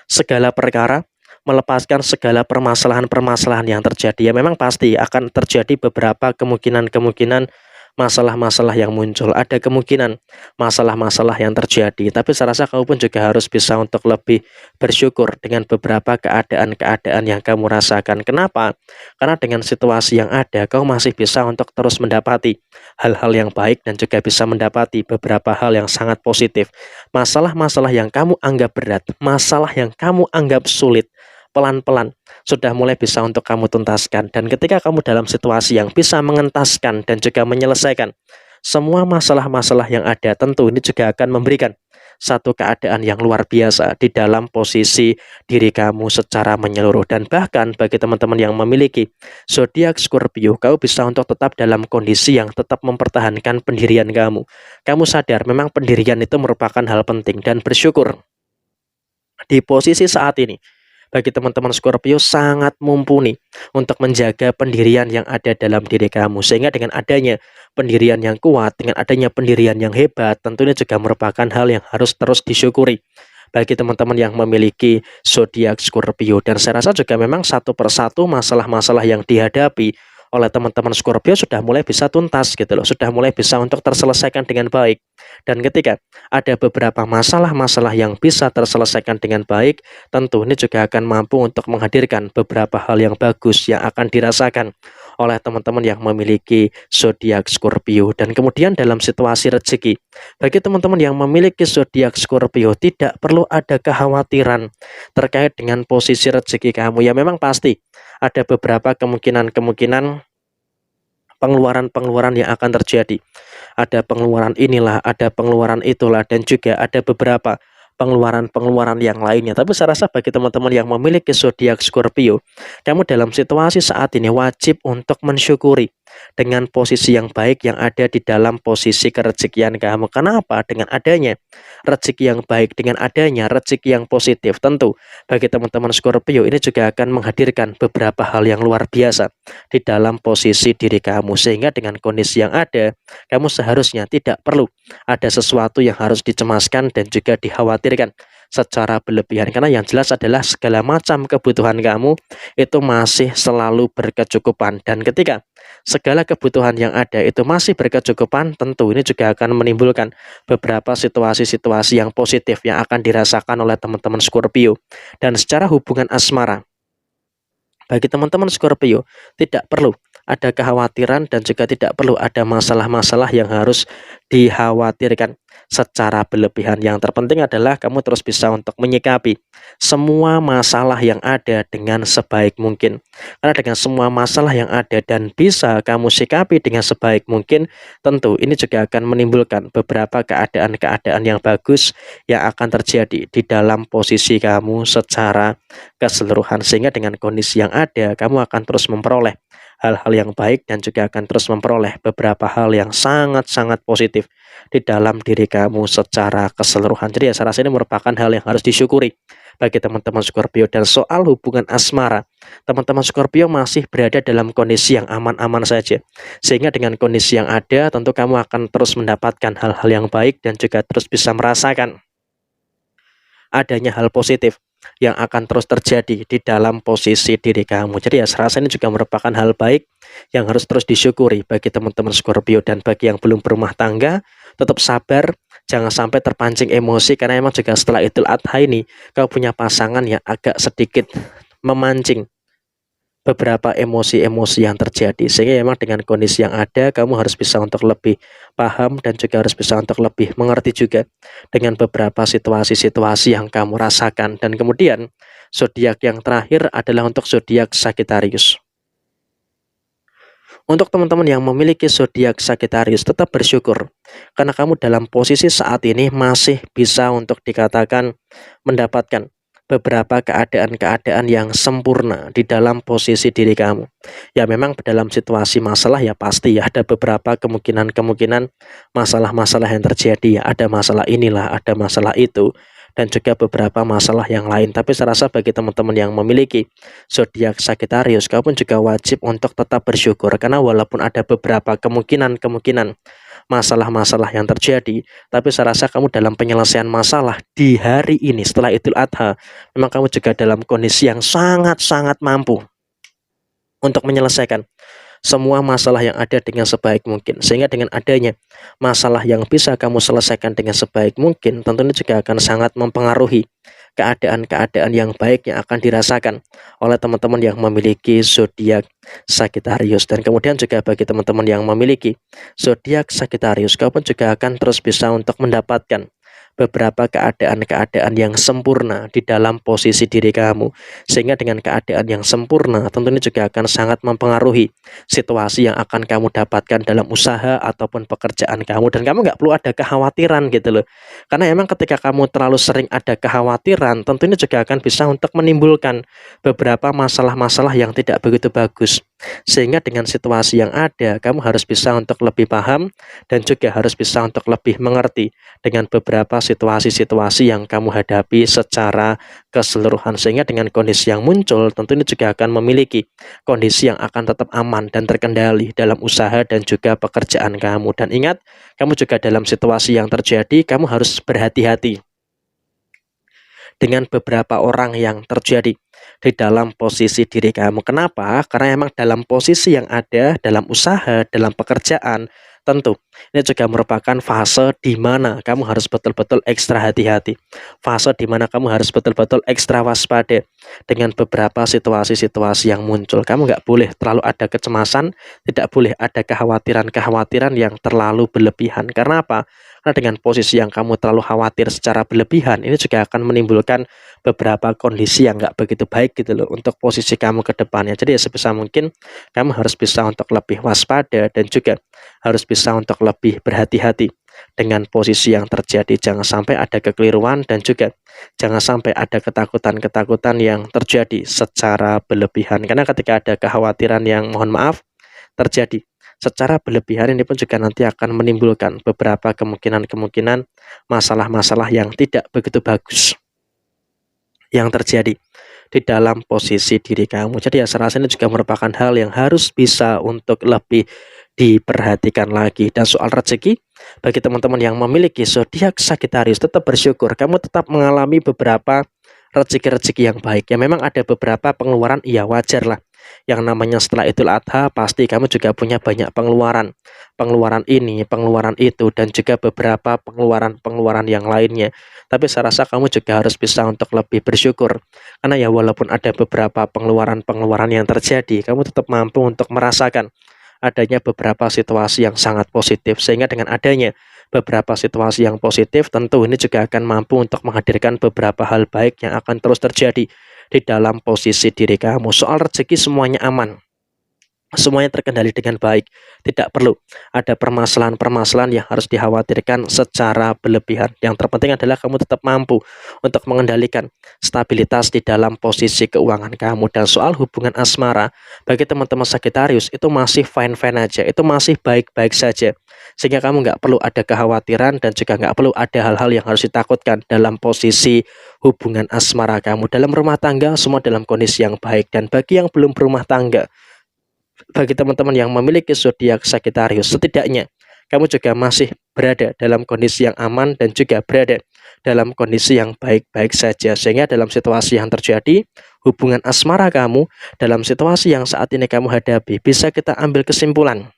S1: segala perkara, melepaskan segala permasalahan-permasalahan yang terjadi. Ya memang pasti akan terjadi beberapa kemungkinan-kemungkinan masalah-masalah yang muncul. Ada kemungkinan masalah-masalah yang terjadi. Tapi saya rasa kamu pun juga harus bisa untuk lebih bersyukur dengan beberapa keadaan-keadaan yang kamu rasakan. Kenapa? Karena dengan situasi yang ada, kamu masih bisa untuk terus mendapati hal-hal yang baik dan juga bisa mendapati beberapa hal yang sangat positif. Masalah-masalah yang kamu anggap berat, masalah yang kamu anggap sulit, pelan-pelan sudah mulai bisa untuk kamu tuntaskan. Dan ketika kamu dalam situasi yang bisa mengentaskan dan juga menyelesaikan semua masalah-masalah yang ada, tentu ini juga akan memberikan satu keadaan yang luar biasa di dalam posisi diri kamu secara menyeluruh. Dan bahkan bagi teman-teman yang memiliki zodiak Scorpio, kau bisa untuk tetap dalam kondisi yang tetap mempertahankan pendirian kamu. Kamu sadar memang pendirian itu merupakan hal penting, dan bersyukur di posisi saat ini bagi teman-teman Scorpio sangat mumpuni untuk menjaga pendirian yang ada dalam diri kamu. Sehingga dengan adanya pendirian yang kuat, dengan adanya pendirian yang hebat, tentunya juga merupakan hal yang harus terus disyukuri bagi teman-teman yang memiliki zodiak Scorpio. Dan saya rasa juga memang satu persatu masalah-masalah yang dihadapi oleh teman-teman Scorpio sudah mulai bisa tuntas gitu loh, sudah mulai bisa untuk terselesaikan dengan baik. Dan ketika ada beberapa masalah-masalah yang bisa terselesaikan dengan baik, tentu ini juga akan mampu untuk menghadirkan beberapa hal yang bagus yang akan dirasakan oleh teman-teman yang memiliki zodiak Scorpio. Dan kemudian dalam situasi rezeki, bagi teman-teman yang memiliki zodiak Scorpio, tidak perlu ada kekhawatiran terkait dengan posisi rezeki kamu. Ya memang pasti ada beberapa kemungkinan-kemungkinan pengeluaran-pengeluaran yang akan terjadi. Ada pengeluaran inilah, ada pengeluaran itulah, dan juga ada beberapa pengeluaran-pengeluaran yang lainnya. Tapi saya rasa bagi teman-teman yang memiliki zodiak Scorpio, kamu dalam situasi saat ini wajib untuk mensyukuri dengan posisi yang baik yang ada di dalam posisi kerezekian kamu. Kenapa? Dengan adanya rezeki yang baik, dengan adanya rezeki yang positif, tentu bagi teman-teman Scorpio ini juga akan menghadirkan beberapa hal yang luar biasa di dalam posisi diri kamu. Sehingga dengan kondisi yang ada, kamu seharusnya tidak perlu ada sesuatu yang harus dicemaskan dan juga dikhawatirkan secara berlebihan. Karena yang jelas adalah segala macam kebutuhan kamu itu masih selalu berkecukupan. Dan ketika segala kebutuhan yang ada itu masih berkecukupan, tentu ini juga akan menimbulkan beberapa situasi-situasi yang positif yang akan dirasakan oleh teman-teman Scorpio. Dan secara hubungan asmara, bagi teman-teman Scorpio tidak perlu ada kekhawatiran dan juga tidak perlu ada masalah-masalah yang harus dikhawatirkan secara berlebihan. Yang terpenting adalah kamu terus bisa untuk menyikapi semua masalah yang ada dengan sebaik mungkin. Karena dengan semua masalah yang ada dan bisa kamu sikapi dengan sebaik mungkin, tentu ini juga akan menimbulkan beberapa keadaan-keadaan yang bagus yang akan terjadi di dalam posisi kamu secara keseluruhan. Sehingga dengan kondisi yang ada, kamu akan terus memperoleh hal-hal yang baik dan juga akan terus memperoleh beberapa hal yang sangat-sangat positif di dalam diri kamu secara keseluruhan. Jadi ya saya rasa ini merupakan hal yang harus disyukuri bagi teman-teman Scorpio. Dan soal hubungan asmara, teman-teman Scorpio masih berada dalam kondisi yang aman-aman saja. Sehingga dengan kondisi yang ada, tentu kamu akan terus mendapatkan hal-hal yang baik dan juga terus bisa merasakan adanya hal positif yang akan terus terjadi di dalam posisi diri kamu. Jadi ya saya rasa ini juga merupakan hal baik yang harus terus disyukuri bagi teman-teman Scorpio. Dan bagi yang belum berumah tangga, tetap sabar, jangan sampai terpancing emosi, karena emang juga setelah Idul Adha ini kau punya pasangan yang agak sedikit memancing beberapa emosi-emosi yang terjadi, sehingga memang dengan kondisi yang ada kamu harus bisa untuk lebih paham dan juga harus bisa untuk lebih mengerti juga dengan beberapa situasi-situasi yang kamu rasakan. Dan kemudian zodiak yang terakhir adalah untuk zodiak Sagittarius. Untuk teman-teman yang memiliki zodiak Sagittarius, tetap bersyukur karena kamu dalam posisi saat ini masih bisa untuk dikatakan mendapatkan beberapa keadaan-keadaan yang sempurna di dalam posisi diri kamu. Ya memang dalam situasi masalah ya pasti ya ada beberapa kemungkinan-kemungkinan masalah-masalah yang terjadi ya. Ada masalah inilah, ada masalah itu, dan juga beberapa masalah yang lain. Tapi saya rasa bagi teman-teman yang memiliki zodiak Sagittarius, kamu juga wajib untuk tetap bersyukur karena walaupun ada beberapa kemungkinan-kemungkinan masalah-masalah yang terjadi, tapi saya rasa kamu dalam penyelesaian masalah di hari ini setelah Idul Adha, memang kamu juga dalam kondisi yang sangat-sangat mampu untuk menyelesaikan semua masalah yang ada dengan sebaik mungkin. Sehingga dengan adanya masalah yang bisa kamu selesaikan dengan sebaik mungkin, tentunya juga akan sangat mempengaruhi keadaan-keadaan yang baik yang akan dirasakan oleh teman-teman yang memiliki zodiak Sagittarius. Dan kemudian juga bagi teman-teman yang memiliki zodiak Sagittarius, kamu juga akan terus bisa untuk mendapatkan beberapa keadaan-keadaan yang sempurna di dalam posisi diri kamu, sehingga dengan keadaan yang sempurna tentunya juga akan sangat mempengaruhi situasi yang akan kamu dapatkan dalam usaha ataupun pekerjaan kamu. Dan kamu nggak perlu ada kekhawatiran gitu loh, karena emang ketika kamu terlalu sering ada kekhawatiran, tentunya juga akan bisa untuk menimbulkan beberapa masalah-masalah yang tidak begitu bagus. Sehingga dengan situasi yang ada, kamu harus bisa untuk lebih paham dan juga harus bisa untuk lebih mengerti dengan beberapa situasi-situasi yang kamu hadapi secara keseluruhan. Sehingga dengan kondisi yang muncul, tentunya juga akan memiliki kondisi yang akan tetap aman dan terkendali dalam usaha dan juga pekerjaan kamu. Dan ingat, kamu juga dalam situasi yang terjadi, kamu harus berhati-hati dengan beberapa orang yang terjadi di dalam posisi diri kamu. Kenapa? Karena emang dalam posisi yang ada, dalam usaha, dalam pekerjaan, tentu ini juga merupakan fase di mana kamu harus betul-betul ekstra hati-hati. Fase di mana kamu harus betul-betul ekstra waspada dengan beberapa situasi-situasi yang muncul. Kamu nggak boleh terlalu ada kecemasan, tidak boleh ada kekhawatiran-kekhawatiran yang terlalu berlebihan. Karena apa? Karena dengan posisi yang kamu terlalu khawatir secara berlebihan, ini juga akan menimbulkan beberapa kondisi yang nggak begitu baik gitu loh untuk posisi kamu ke depannya. Jadi ya sebisa mungkin kamu harus bisa untuk lebih waspada dan juga harus bisa untuk lebih berhati-hati dengan posisi yang terjadi. Jangan sampai ada kekeliruan dan juga jangan sampai ada ketakutan-ketakutan yang terjadi secara berlebihan. Karena ketika ada kekhawatiran yang mohon maaf terjadi secara berlebihan, ini pun juga nanti akan menimbulkan beberapa kemungkinan-kemungkinan masalah-masalah yang tidak begitu bagus yang terjadi di dalam posisi diri kamu. Jadi ya saya rasa ini juga merupakan hal yang harus bisa untuk lebih diperhatikan lagi. Dan soal rezeki, bagi teman-teman yang memiliki zodiak Sagittarius, tetap bersyukur kamu tetap mengalami beberapa rezeki-rezeki yang baik. Ya memang ada beberapa pengeluaran, iya wajar lah. Yang namanya setelah Idul Adha pasti kamu juga punya banyak pengeluaran. Pengeluaran ini, pengeluaran itu, dan juga beberapa pengeluaran-pengeluaran yang lainnya. Tapi saya rasa kamu juga harus bisa untuk lebih bersyukur. Karena ya walaupun ada beberapa pengeluaran-pengeluaran yang terjadi, kamu tetap mampu untuk merasakan adanya beberapa situasi yang sangat positif. Sehingga dengan adanya beberapa situasi yang positif, tentu ini juga akan mampu untuk menghadirkan beberapa hal baik yang akan terus terjadi di dalam posisi diri kamu. Soal rezeki semuanya aman, semuanya terkendali dengan baik. Tidak perlu ada permasalahan-permasalahan yang harus dikhawatirkan secara berlebihan. Yang terpenting adalah kamu tetap mampu untuk mengendalikan stabilitas di dalam posisi keuangan kamu. Dan soal hubungan asmara, bagi teman-teman Sagittarius itu masih fine-fine aja, itu masih baik-baik saja. Sehingga kamu nggak perlu ada kekhawatiran dan juga nggak perlu ada hal-hal yang harus ditakutkan dalam posisi hubungan asmara kamu. Dalam rumah tangga semua dalam kondisi yang baik. Dan bagi yang belum berumah tangga, bagi teman-teman yang memiliki zodiak Sagittarius, setidaknya kamu juga masih berada dalam kondisi yang aman dan juga berada dalam kondisi yang baik-baik saja. Sehingga dalam situasi yang terjadi, hubungan asmara kamu dalam situasi yang saat ini kamu hadapi, bisa kita ambil kesimpulan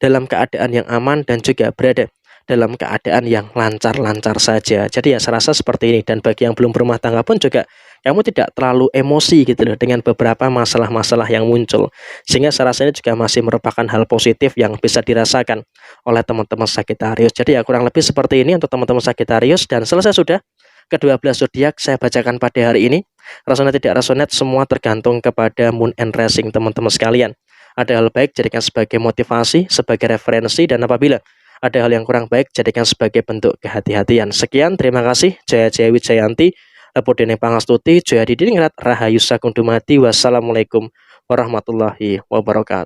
S1: dalam keadaan yang aman dan juga berada dalam keadaan yang lancar-lancar saja. Jadi ya saya rasa seperti ini. Dan bagi yang belum berumah tangga pun juga kamu tidak terlalu emosi gitu loh dengan beberapa masalah-masalah yang muncul. Sehingga saya rasa ini juga masih merupakan hal positif yang bisa dirasakan oleh teman-teman Sagittarius. Jadi ya kurang lebih seperti ini untuk teman-teman Sagittarius. Dan selesai sudah ke-12 zodiak saya bacakan pada hari ini. Resonate tidak resonate semua tergantung kepada moon and rising teman-teman sekalian. Ada hal baik jadikan sebagai motivasi, sebagai referensi, dan apabila ada hal yang kurang baik jadikan sebagai bentuk kehati-hatian. Sekian, terima kasih. Jaya Jaya Wijayanti, Lepodene Pangastuti, Jaya Didingrat, Rahayu Sakundumati. Wassalamualaikum warahmatullahi wabarakatuh.